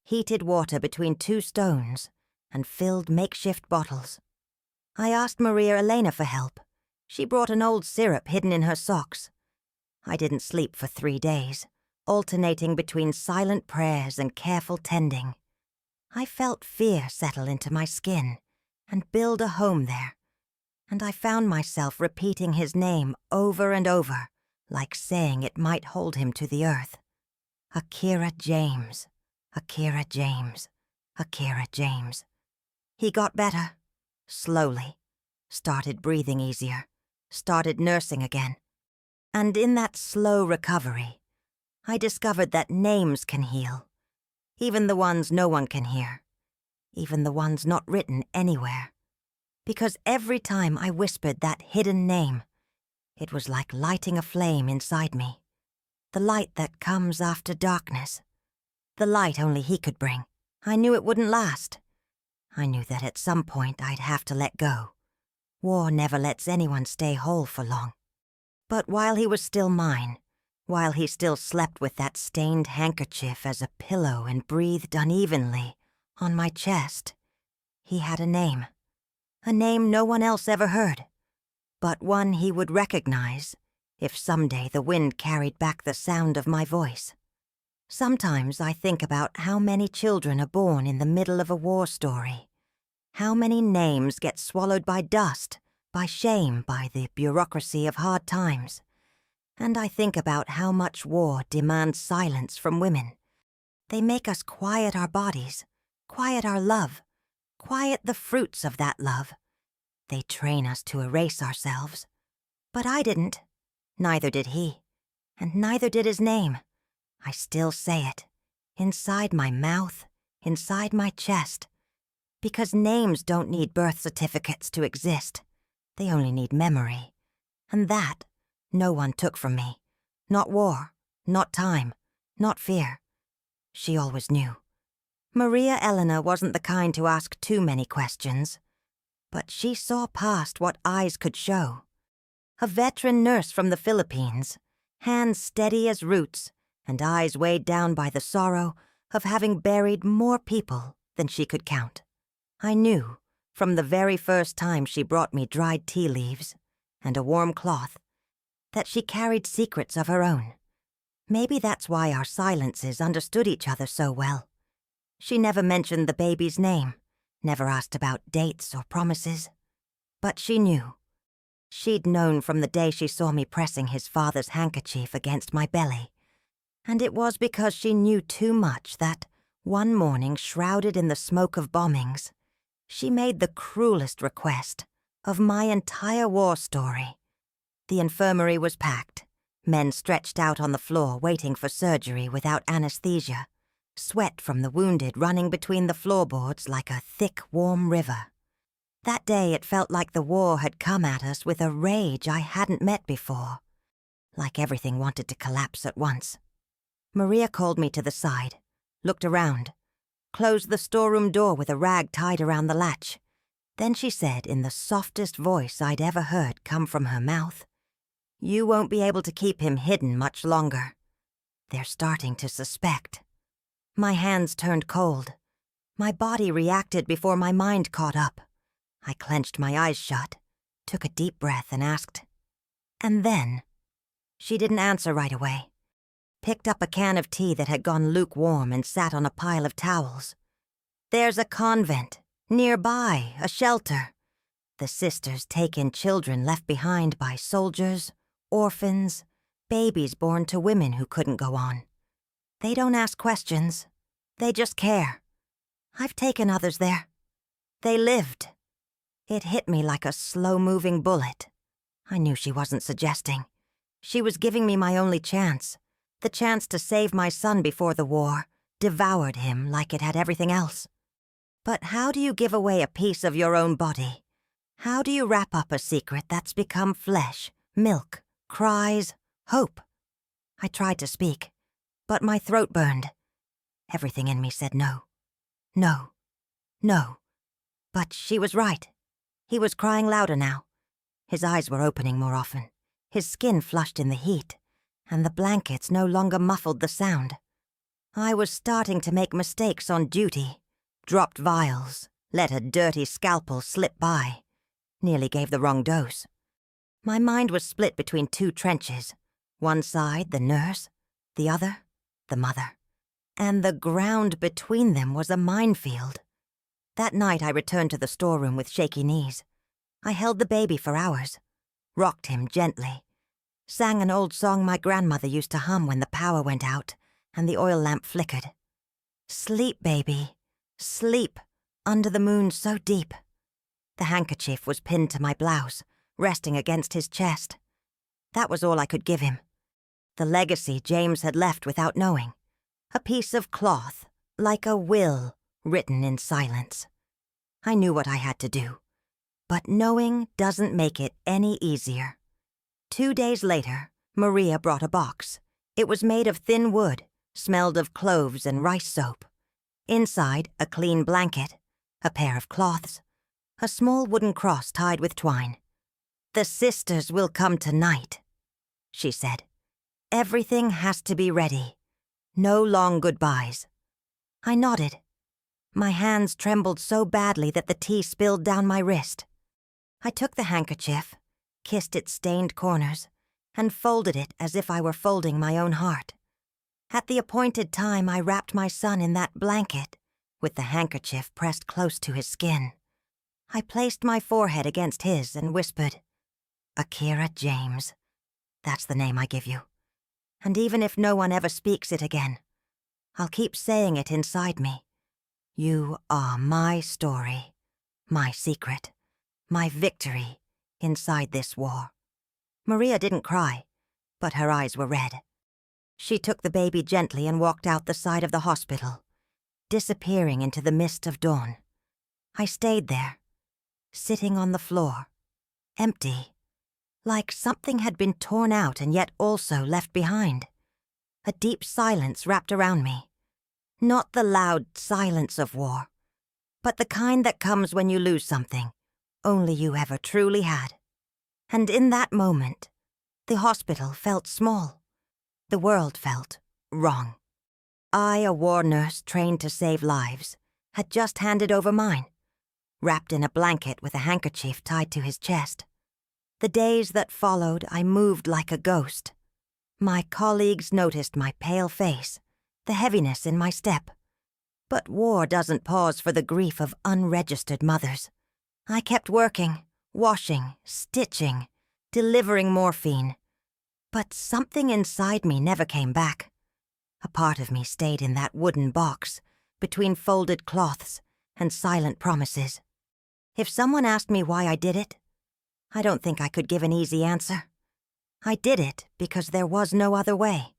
Heated water between 2 stones and filled makeshift bottles. I asked Maria Elena for help. She brought an old syrup hidden in her socks. I didn't sleep for 3 days, alternating between silent prayers and careful tending. I felt fear settle into my skin and build a home there, and I found myself repeating his name over and over, like saying it might hold him to the earth. Akira James, Akira James, Akira James. He got better, slowly, started breathing easier, started nursing again. And in that slow recovery, I discovered that names can heal, even the ones no one can hear, even the ones not written anywhere. Because every time I whispered that hidden name, it was like lighting a flame inside me. The light that comes after darkness. The light only he could bring. I knew it wouldn't last. I knew that at some point I'd have to let go. War never lets anyone stay whole for long. But while he was still mine, while he still slept with that stained handkerchief as a pillow and breathed unevenly on my chest, he had a name. A name no one else ever heard, but one he would recognize if someday the wind carried back the sound of my voice. Sometimes I think about how many children are born in the middle of a war story, how many names get swallowed by dust, by shame, by the bureaucracy of hard times. And I think about how much war demands silence from women. They make us quiet our bodies, quiet our love, quiet the fruits of that love. They train us to erase ourselves. But I didn't. Neither did he. And neither did his name. I still say it. Inside my mouth, inside my chest. Because names don't need birth certificates to exist. They only need memory. And that no one took from me. Not war, not time, not fear. She always knew. Maria Elena wasn't the kind to ask too many questions, but she saw past what eyes could show. A veteran nurse from the Philippines, hands steady as roots and eyes weighed down by the sorrow of having buried more people than she could count. I knew, from the very first time she brought me dried tea leaves and a warm cloth, that she carried secrets of her own. Maybe that's why our silences understood each other so well. She never mentioned the baby's name, never asked about dates or promises. But she knew. She'd known from the day she saw me pressing his father's handkerchief against my belly. And it was because she knew too much that, one morning shrouded in the smoke of bombings, she made the cruelest request of my entire war story. The infirmary was packed, men stretched out on the floor waiting for surgery without anesthesia, sweat from the wounded running between the floorboards like a thick, warm river. That day it felt like the war had come at us with a rage I hadn't met before, like everything wanted to collapse at once. Maria called me to the side, looked around, closed the storeroom door with a rag tied around the latch. Then she said in the softest voice I'd ever heard come from her mouth, "You won't be able to keep him hidden much longer. They're starting to suspect." My hands turned cold. My body reacted before my mind caught up. I clenched my eyes shut, took a deep breath and asked, And then, she didn't answer right away. Picked up a can of tea that had gone lukewarm and sat on a pile of towels. There's a convent, nearby, a shelter. The sisters take in children left behind by soldiers, orphans, babies born to women who couldn't go on. They don't ask questions. They just care. I've taken others there. They lived. It hit me like a slow-moving bullet. I knew she wasn't suggesting. She was giving me my only chance, the chance to save my son before the war devoured him like it had everything else. But how do you give away a piece of your own body? How do you wrap up a secret that's become flesh, milk, cries, hope? I tried to speak, but my throat burned. Everything in me said no. No. No. But she was right. He was crying louder now. His eyes were opening more often. His skin flushed in the heat, and the blankets no longer muffled the sound. I was starting to make mistakes on duty. Dropped vials, let a dirty scalpel slip by. Nearly gave the wrong dose. My mind was split between two trenches. One side, the nurse. The other, the mother. And the ground between them was a minefield. That night I returned to the storeroom with shaky knees. I held the baby for hours. Rocked him gently. Sang an old song my grandmother used to hum when the power went out and the oil lamp flickered. Sleep, baby. Sleep, under the moon so deep. The handkerchief was pinned to my blouse, resting against his chest. That was all I could give him. The legacy James had left without knowing. A piece of cloth, like a will, written in silence. I knew what I had to do. But knowing doesn't make it any easier. 2 days later, Maria brought a box. It was made of thin wood, smelled of cloves and rice soap. Inside, a clean blanket, a pair of cloths, a small wooden cross tied with twine. "The sisters will come tonight," she said. "Everything has to be ready. No long goodbyes." I nodded. My hands trembled so badly that the tea spilled down my wrist. I took the handkerchief, kissed its stained corners, and folded it as if I were folding my own heart. At the appointed time, I wrapped my son in that blanket, with the handkerchief pressed close to his skin. I placed my forehead against his and whispered, "Akira James. That's the name I give you. And even if no one ever speaks it again, I'll keep saying it inside me. You are my story, my secret, my victory inside this war." Maria didn't cry, but her eyes were red. She took the baby gently and walked out the side of the hospital, disappearing into the mist of dawn. I stayed there, sitting on the floor, empty, like something had been torn out and yet also left behind. A deep silence wrapped around me. Not the loud silence of war, but the kind that comes when you lose something only you ever truly had. And in that moment, the hospital felt small. The world felt wrong. I, a war nurse trained to save lives, had just handed over mine, wrapped in a blanket with a handkerchief tied to his chest. The days that followed, I moved like a ghost. My colleagues noticed my pale face, the heaviness in my step. But war doesn't pause for the grief of unregistered mothers. I kept working, washing, stitching, delivering morphine. But something inside me never came back. A part of me stayed in that wooden box, between folded cloths and silent promises. If someone asked me why I did it, I don't think I could give an easy answer. I did it because there was no other way.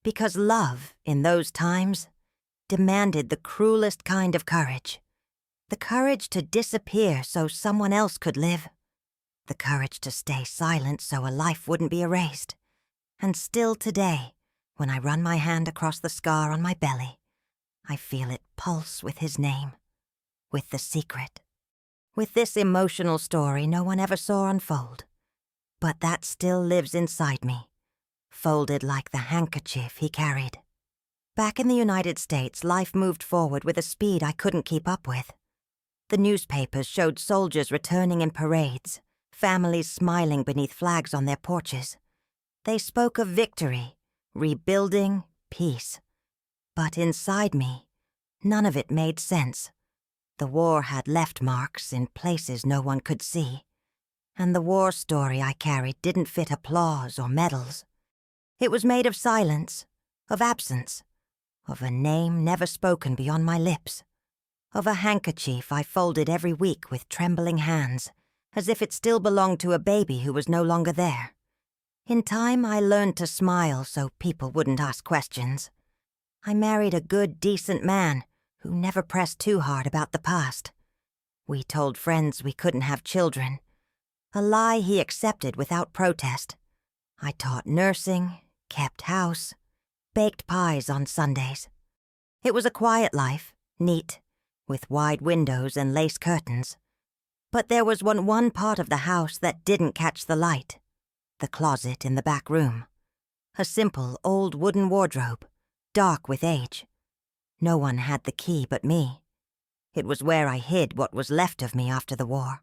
Because love, in those times, demanded the cruelest kind of courage. The courage to disappear so someone else could live. The courage to stay silent so a life wouldn't be erased. And still today, when I run my hand across the scar on my belly, I feel it pulse with his name, with the secret, with this emotional story no one ever saw unfold. But that still lives inside me, folded like the handkerchief he carried. Back in the United States, life moved forward with a speed I couldn't keep up with. The newspapers showed soldiers returning in parades, families smiling beneath flags on their porches. They spoke of victory, rebuilding, peace. But inside me, none of it made sense. The war had left marks in places no one could see, and the war story I carried didn't fit applause or medals. It was made of silence, of absence, of a name never spoken beyond my lips, of a handkerchief I folded every week with trembling hands, as if it still belonged to a baby who was no longer there. In time, I learned to smile so people wouldn't ask questions. I married a good, decent man who never pressed too hard about the past. We told friends we couldn't have children, a lie he accepted without protest. I taught nursing, kept house, baked pies on Sundays. It was a quiet life, neat, with wide windows and lace curtains. But there was one part of the house that didn't catch the light, the closet in the back room. A simple, old wooden wardrobe, dark with age. No one had the key but me. It was where I hid what was left of me after the war.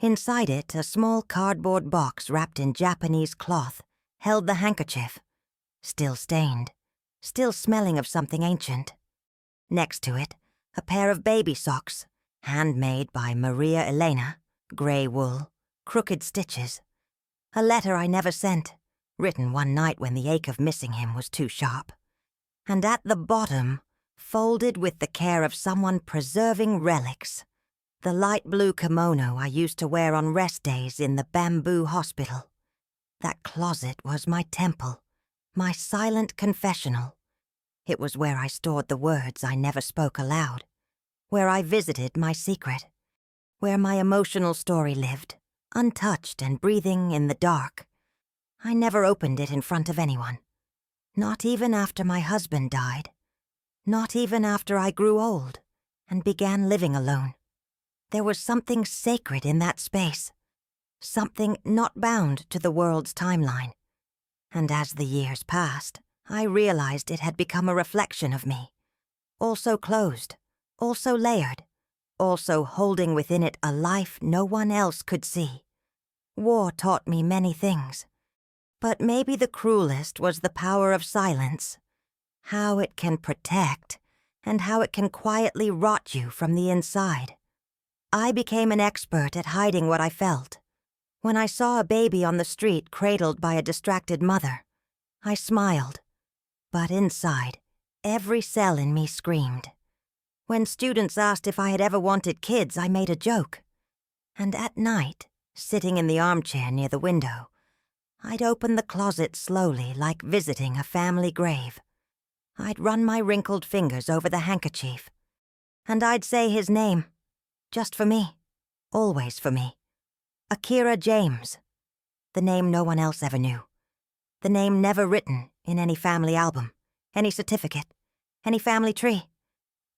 Inside it, a small cardboard box wrapped in Japanese cloth held the handkerchief, still stained, still smelling of something ancient. Next to it, a pair of baby socks, handmade by Maria Elena, grey wool, crooked stitches. A letter I never sent, written one night when the ache of missing him was too sharp. And at the bottom, folded with the care of someone preserving relics, the light blue kimono I used to wear on rest days in the bamboo hospital. That closet was my temple, my silent confessional. It was where I stored the words I never spoke aloud, where I visited my secret, where my emotional story lived, untouched and breathing in the dark. I never opened it in front of anyone, not even after my husband died, not even after I grew old and began living alone. There was something sacred in that space, something not bound to the world's timeline. And as the years passed, I realized it had become a reflection of me, also closed, also layered, also holding within it a life no one else could see. War taught me many things, but maybe the cruelest was the power of silence, how it can protect and how it can quietly rot you from the inside. I became an expert at hiding what I felt. When I saw a baby on the street cradled by a distracted mother, I smiled, but inside, every cell in me screamed. When students asked if I had ever wanted kids, I made a joke. And at night, sitting in the armchair near the window, I'd open the closet slowly like visiting a family grave. I'd run my wrinkled fingers over the handkerchief, and I'd say his name, just for me, always for me. Akira James, the name no one else ever knew, the name never written in any family album, any certificate, any family tree.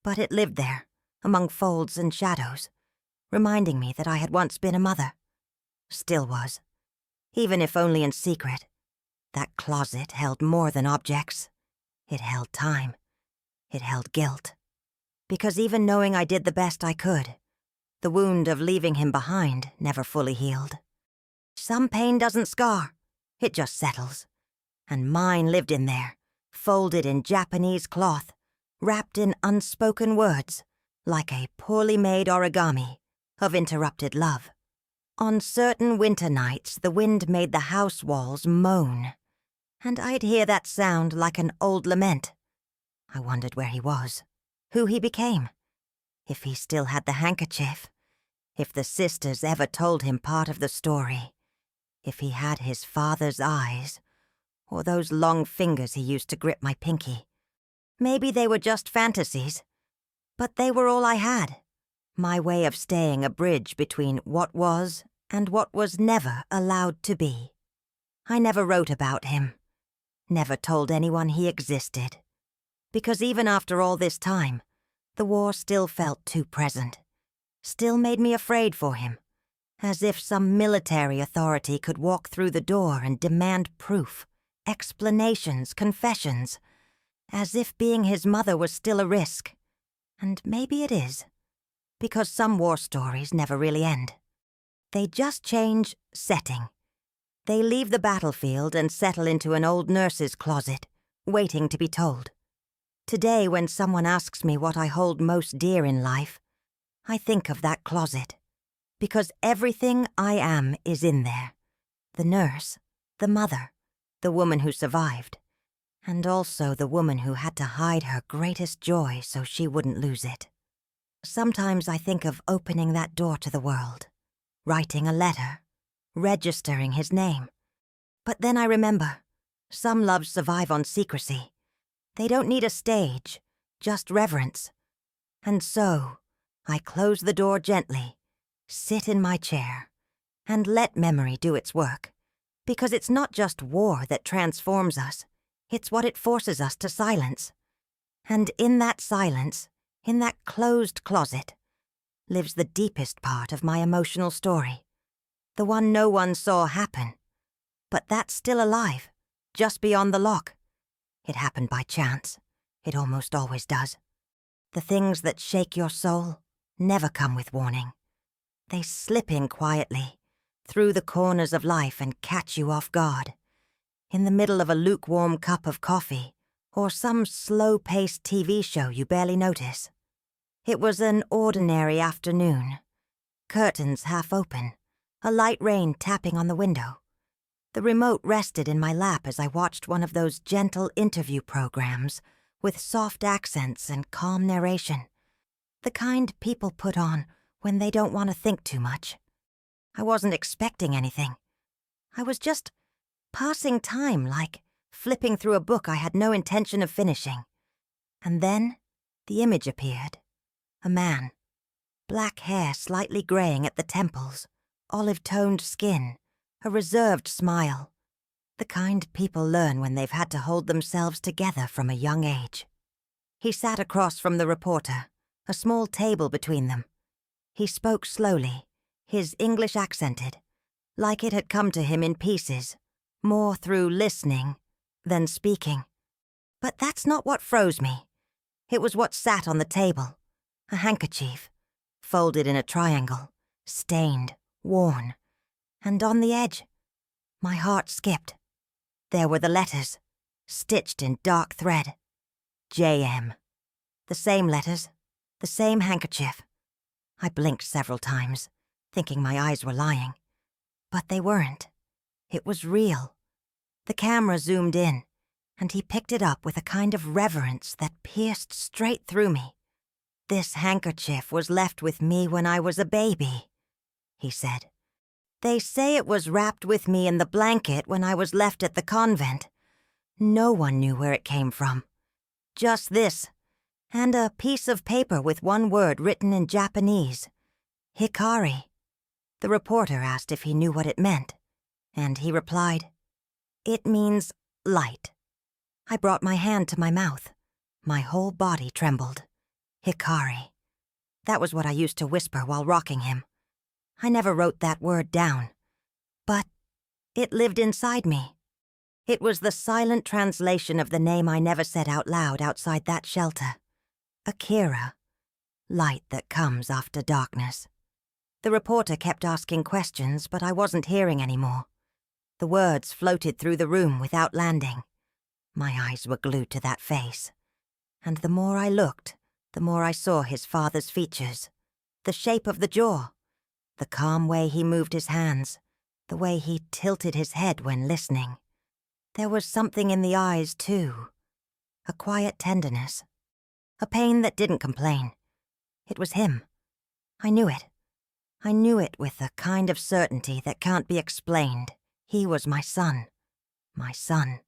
But it lived there, among folds and shadows, reminding me that I had once been a mother. Still was, even if only in secret. That closet held more than objects. It held time. It held guilt. Because even knowing I did the best I could, the wound of leaving him behind never fully healed. Some pain doesn't scar, it just settles. And mine lived in there, folded in Japanese cloth, wrapped in unspoken words, like a poorly made origami of interrupted love. On certain winter nights, the wind made the house walls moan, and I'd hear that sound like an old lament. I wondered where he was, who he became, if he still had the handkerchief, if the sisters ever told him part of the story, if he had his father's eyes, or those long fingers he used to grip my pinky. Maybe they were just fantasies, but they were all I had, my way of staying a bridge between what was and what was never allowed to be. I never wrote about him, never told anyone he existed, because even after all this time, the war still felt too present, still made me afraid for him, as if some military authority could walk through the door and demand proof, explanations, confessions, as if being his mother was still a risk. And maybe it is, because some war stories never really end. They just change setting. They leave the battlefield and settle into an old nurse's closet, waiting to be told. Today, when someone asks me what I hold most dear in life, I think of that closet, because everything I am is in there. The nurse, the mother, the woman who survived, and also the woman who had to hide her greatest joy so she wouldn't lose it. Sometimes I think of opening that door to the world, writing a letter, registering his name. But then I remember, some loves survive on secrecy. They don't need a stage, just reverence. And so, I close the door gently, sit in my chair, and let memory do its work. Because it's not just war that transforms us, it's what it forces us to silence. And in that silence, in that closed closet, lives the deepest part of my emotional story. The one no one saw happen. But that's still alive, just beyond the lock. It happened by chance. It almost always does. The things that shake your soul never come with warning. They slip in quietly, through the corners of life and catch you off guard. In the middle of a lukewarm cup of coffee, or some slow-paced TV show you barely notice. It was an ordinary afternoon. Curtains half open, a light rain tapping on the window. The remote rested in my lap as I watched one of those gentle interview programs with soft accents and calm narration. The kind people put on when they don't want to think too much. I wasn't expecting anything. I was just passing time, like flipping through a book I had no intention of finishing. And then the image appeared. A man. Black hair slightly graying at the temples, olive-toned skin, a reserved smile. The kind people learn when they've had to hold themselves together from a young age. He sat across from the reporter, a small table between them. He spoke slowly, his English accented, like it had come to him in pieces, more through listening than speaking. But that's not what froze me. It was what sat on the table. A handkerchief, folded in a triangle, stained, worn. And on the edge, my heart skipped. There were the letters, stitched in dark thread. J.M. The same letters, the same handkerchief. I blinked several times, thinking my eyes were lying. But they weren't. It was real. The camera zoomed in, and he picked it up with a kind of reverence that pierced straight through me. This handkerchief was left with me when I was a baby, he said. They say it was wrapped with me in the blanket when I was left at the convent. No one knew where it came from. Just this, and a piece of paper with one word written in Japanese. Hikari. The reporter asked if he knew what it meant, and he replied, "It means light." I brought my hand to my mouth. My whole body trembled. Hikari. That was what I used to whisper while rocking him. I never wrote that word down. But it lived inside me. It was the silent translation of the name I never said out loud outside that shelter. Akira. Light that comes after darkness. The reporter kept asking questions, but I wasn't hearing anymore. The words floated through the room without landing. My eyes were glued to that face. And the more I looked, the more I saw his father's features. The shape of the jaw. The calm way he moved his hands, the way he tilted his head when listening. There was something in the eyes, too. A quiet tenderness. A pain that didn't complain. It was him. I knew it. I knew it with a kind of certainty that can't be explained. He was my son. My son.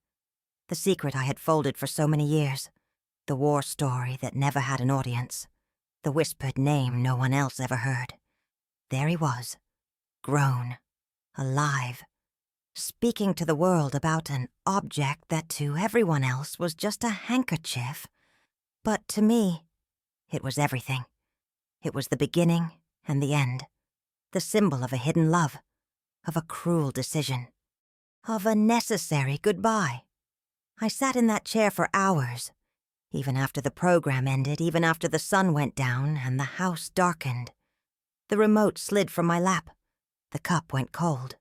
The secret I had folded for so many years. The war story that never had an audience. The whispered name no one else ever heard. There he was, grown, alive, speaking to the world about an object that to everyone else was just a handkerchief. But to me, it was everything. It was the beginning and the end, the symbol of a hidden love, of a cruel decision, of a necessary goodbye. I sat in that chair for hours, even after the program ended, even after the sun went down and the house darkened. The remote slid from my lap. The cup went cold.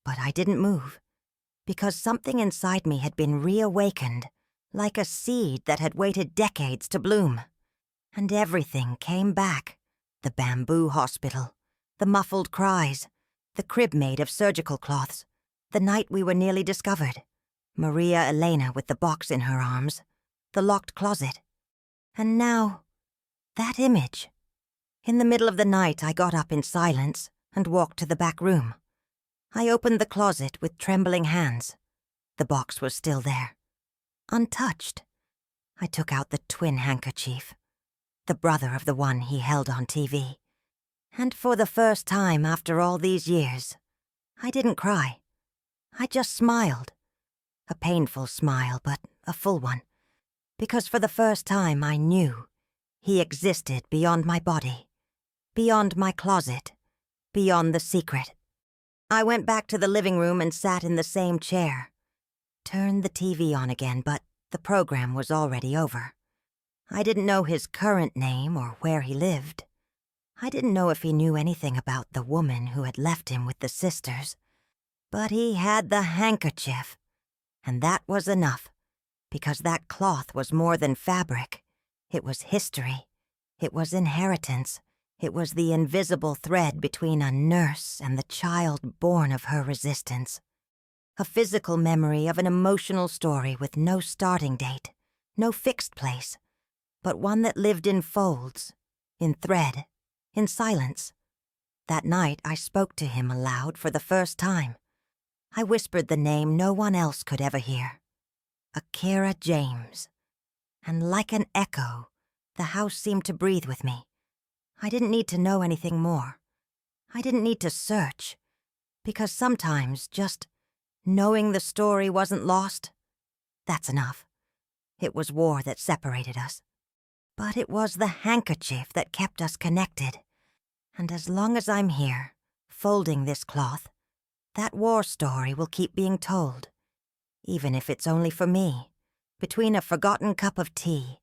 But I didn't move, because something inside me had been reawakened, like a seed that had waited decades to bloom. And everything came back. The bamboo hospital, the muffled cries, the crib made of surgical cloths, the night we were nearly discovered, Maria Elena with the box in her arms, the locked closet. And now, that image. In the middle of the night, I got up in silence and walked to the back room. I opened the closet with trembling hands. The box was still there, untouched. I took out the twin handkerchief, the brother of the one he held on TV. And for the first time after all these years, I didn't cry. I just smiled. A painful smile, but a full one. Because for the first time I knew he existed beyond my body, beyond my closet, beyond the secret. I went back to the living room and sat in the same chair. Turned the TV on again, but the program was already over. I didn't know his current name or where he lived. I didn't know if he knew anything about the woman who had left him with the sisters. But he had the handkerchief, and that was enough, because that cloth was more than fabric. It was history. It was inheritance. It was the invisible thread between a nurse and the child born of her resistance. A physical memory of an emotional story with no starting date, no fixed place, but one that lived in folds, in thread, in silence. That night I spoke to him aloud for the first time. I whispered the name no one else could ever hear. Akira James. And like an echo, the house seemed to breathe with me. I didn't need to know anything more. I didn't need to search, because sometimes just knowing the story wasn't lost, that's enough. It was war that separated us. But it was the handkerchief that kept us connected. And as long as I'm here, folding this cloth, that war story will keep being told, even if it's only for me, between a forgotten cup of tea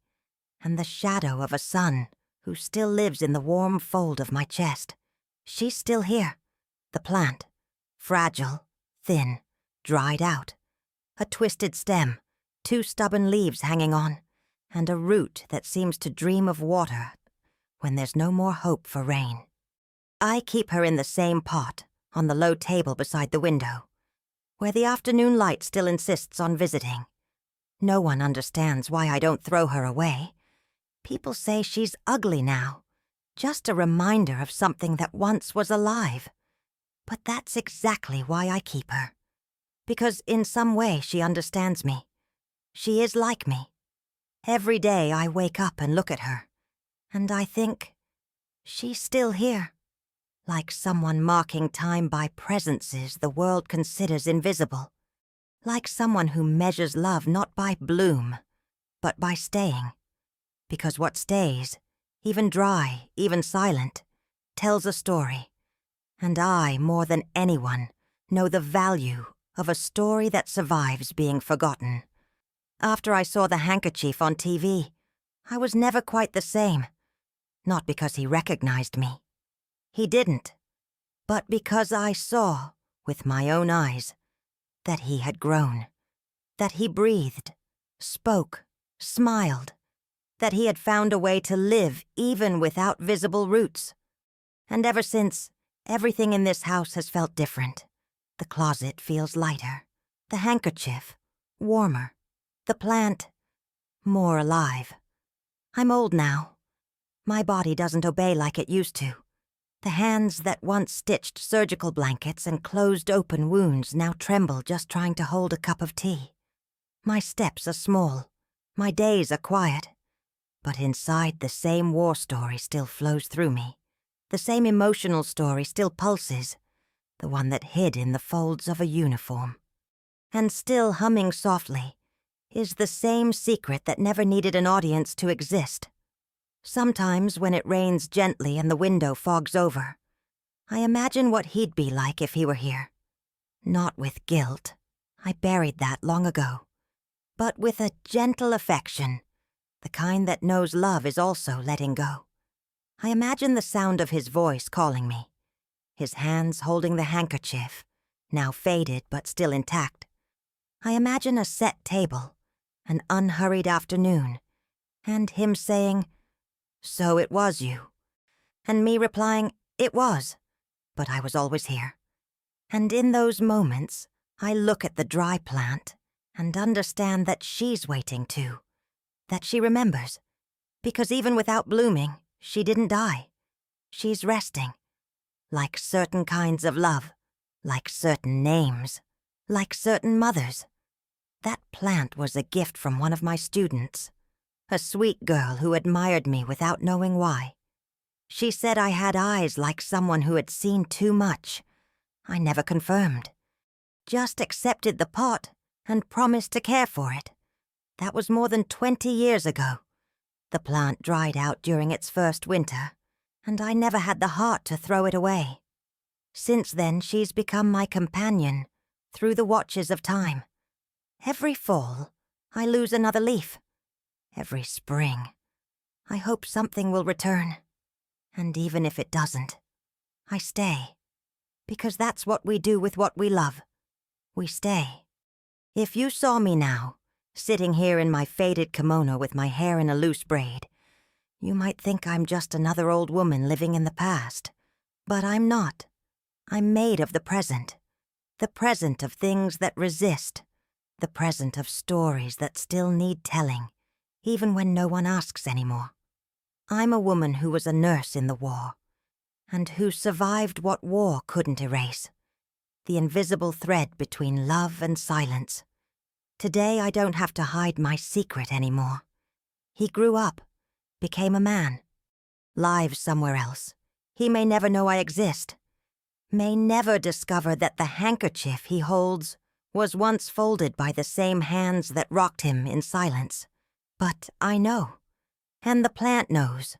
and the shadow of a son who still lives in the warm fold of my chest. She's still here, the plant, fragile, thin, dried out, a twisted stem, 2 stubborn leaves hanging on, and a root that seems to dream of water when there's no more hope for rain. I keep her in the same pot, on the low table beside the window, where the afternoon light still insists on visiting. No one understands why I don't throw her away. People say she's ugly now, just a reminder of something that once was alive. But that's exactly why I keep her. Because in some way she understands me. She is like me. Every day I wake up and look at her, and I think, she's still here. Like someone marking time by presences the world considers invisible. Like someone who measures love not by bloom, but by staying. Because what stays, even dry, even silent, tells a story. And I, more than anyone, know the value of a story that survives being forgotten. After I saw the handkerchief on TV, I was never quite the same. Not because he recognized me. He didn't. But because I saw, with my own eyes, that he had grown. That he breathed, spoke, smiled. That he had found a way to live even without visible roots. And ever since, everything in this house has felt different. The closet feels lighter. The handkerchief, warmer. The plant, more alive. I'm old now. My body doesn't obey like it used to. The hands that once stitched surgical blankets and closed open wounds now tremble just trying to hold a cup of tea. My steps are small. My days are quiet. But inside, the same war story still flows through me. The same emotional story still pulses, the one that hid in the folds of a uniform. And still humming softly is the same secret that never needed an audience to exist. Sometimes when it rains gently and the window fogs over, I imagine what he'd be like if he were here. Not with guilt. I buried that long ago. But with a gentle affection, the kind that knows love is also letting go. I imagine the sound of his voice calling me. his hands holding the handkerchief, now faded but still intact. I imagine a set table, an unhurried afternoon, and him saying, "So it was you," and me replying, "It was, but I was always here." And in those moments, I look at the dry plant and understand that she's waiting too, that she remembers, because even without blooming, she didn't die. She's resting, like certain kinds of love, like certain names, like certain mothers. That plant was a gift from one of my students, a sweet girl who admired me without knowing why. She said I had eyes like someone who had seen too much. I never confirmed, just accepted the pot and promised to care for it. That was more than 20 years ago. The plant dried out during its first winter, and I never had the heart to throw it away. Since then, she's become my companion through the watches of time. Every fall, I lose another leaf. Every spring, I hope something will return. And even if it doesn't, I stay. Because that's what we do with what we love. We stay. If you saw me now, sitting here in my faded kimono with my hair in a loose braid, you might think I'm just another old woman living in the past. But I'm not. I'm made of the present of things that resist, the present of stories that still need telling, even when no one asks anymore. I'm a woman who was a nurse in the war, and who survived what war couldn't erase, the invisible thread between love and silence. Today I don't have to hide my secret anymore. He grew up, became a man, lives somewhere else. He may never know I exist, may never discover that the handkerchief he holds was once folded by the same hands that rocked him in silence. But I know, and the plant knows,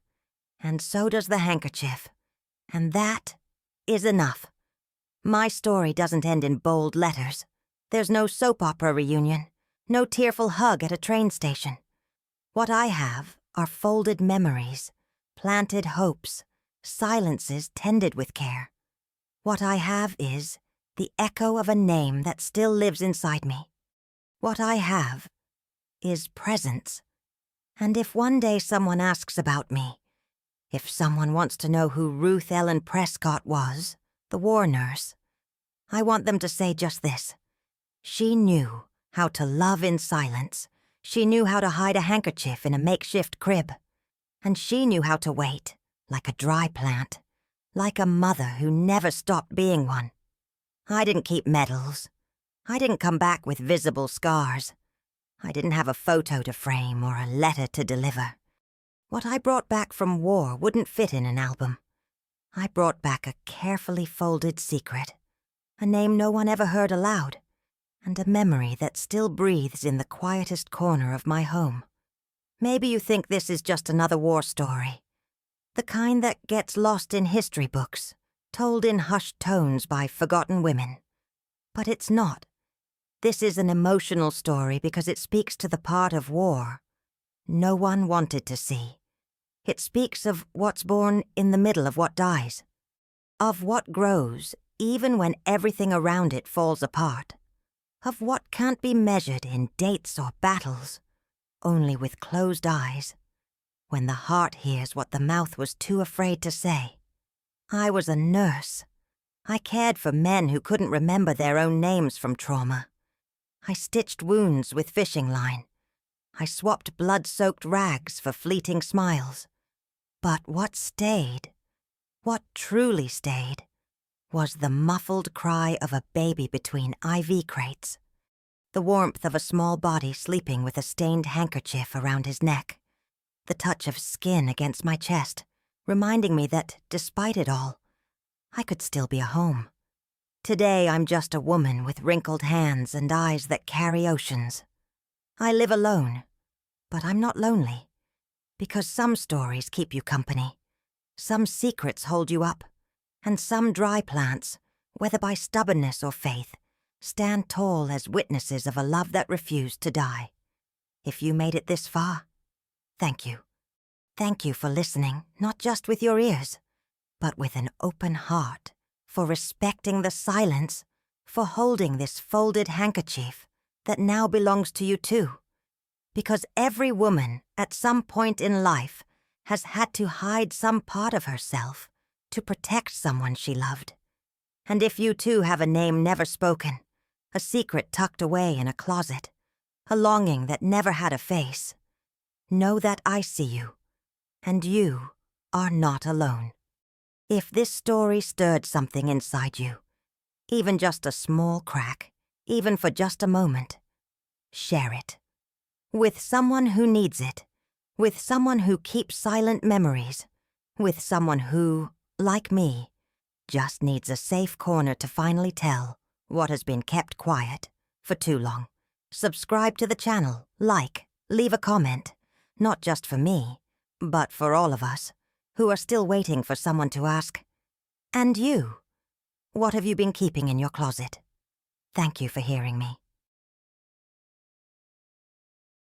and so does the handkerchief, and that is enough. My story doesn't end in bold letters. There's no soap opera reunion, no tearful hug at a train station. What I have are folded memories, planted hopes, silences tended with care. What I have is the echo of a name that still lives inside me. What I have is presence. And if one day someone asks about me, if someone wants to know who Ruth Ellen Prescott was, the war nurse, I want them to say just this. She knew how to love in silence. She knew how to hide a handkerchief in a makeshift crib. And she knew how to wait, like a dry plant, like a mother who never stopped being one. I didn't keep medals. I didn't come back with visible scars. I didn't have a photo to frame or a letter to deliver. What I brought back from war wouldn't fit in an album. I brought back a carefully folded secret, a name no one ever heard aloud, and a memory that still breathes in the quietest corner of my home. Maybe you think this is just another war story, the kind that gets lost in history books, told in hushed tones by forgotten women. But it's not. This is an emotional story because it speaks to the part of war no one wanted to see. It speaks of what's born in the middle of what dies, of what grows even when everything around it falls apart, of what can't be measured in dates or battles, only with closed eyes, when the heart hears what the mouth was too afraid to say. I was a nurse. I cared for men who couldn't remember their own names from trauma. I stitched wounds with fishing line. I swapped blood-soaked rags for fleeting smiles. But what stayed, what truly stayed, was the muffled cry of a baby between IV crates, the warmth of a small body sleeping with a stained handkerchief around his neck, the touch of skin against my chest, reminding me that, despite it all, I could still be a home. Today I'm just a woman with wrinkled hands and eyes that carry oceans. I live alone, but I'm not lonely, because some stories keep you company, some secrets hold you up, and some dry plants, whether by stubbornness or faith, stand tall as witnesses of a love that refused to die. If you made it this far, thank you. Thank you for listening, not just with your ears, but with an open heart for respecting the silence, for holding this folded handkerchief that now belongs to you too. Because every woman, at some point in life, has had to hide some part of herself to protect someone she loved. And if you too have a name never spoken, a secret tucked away in a closet, a longing that never had a face, know that I see you, and you are not alone. If this story stirred something inside you, even just a small crack, even for just a moment, share it. With someone who needs it, with someone who keeps silent memories, with someone who, like me, just needs a safe corner to finally tell what has been kept quiet for too long. Subscribe to the channel, leave a comment, not just for me, but for all of us who are still waiting for someone to ask, "And you? What have you been keeping in your closet?" Thank you for hearing me.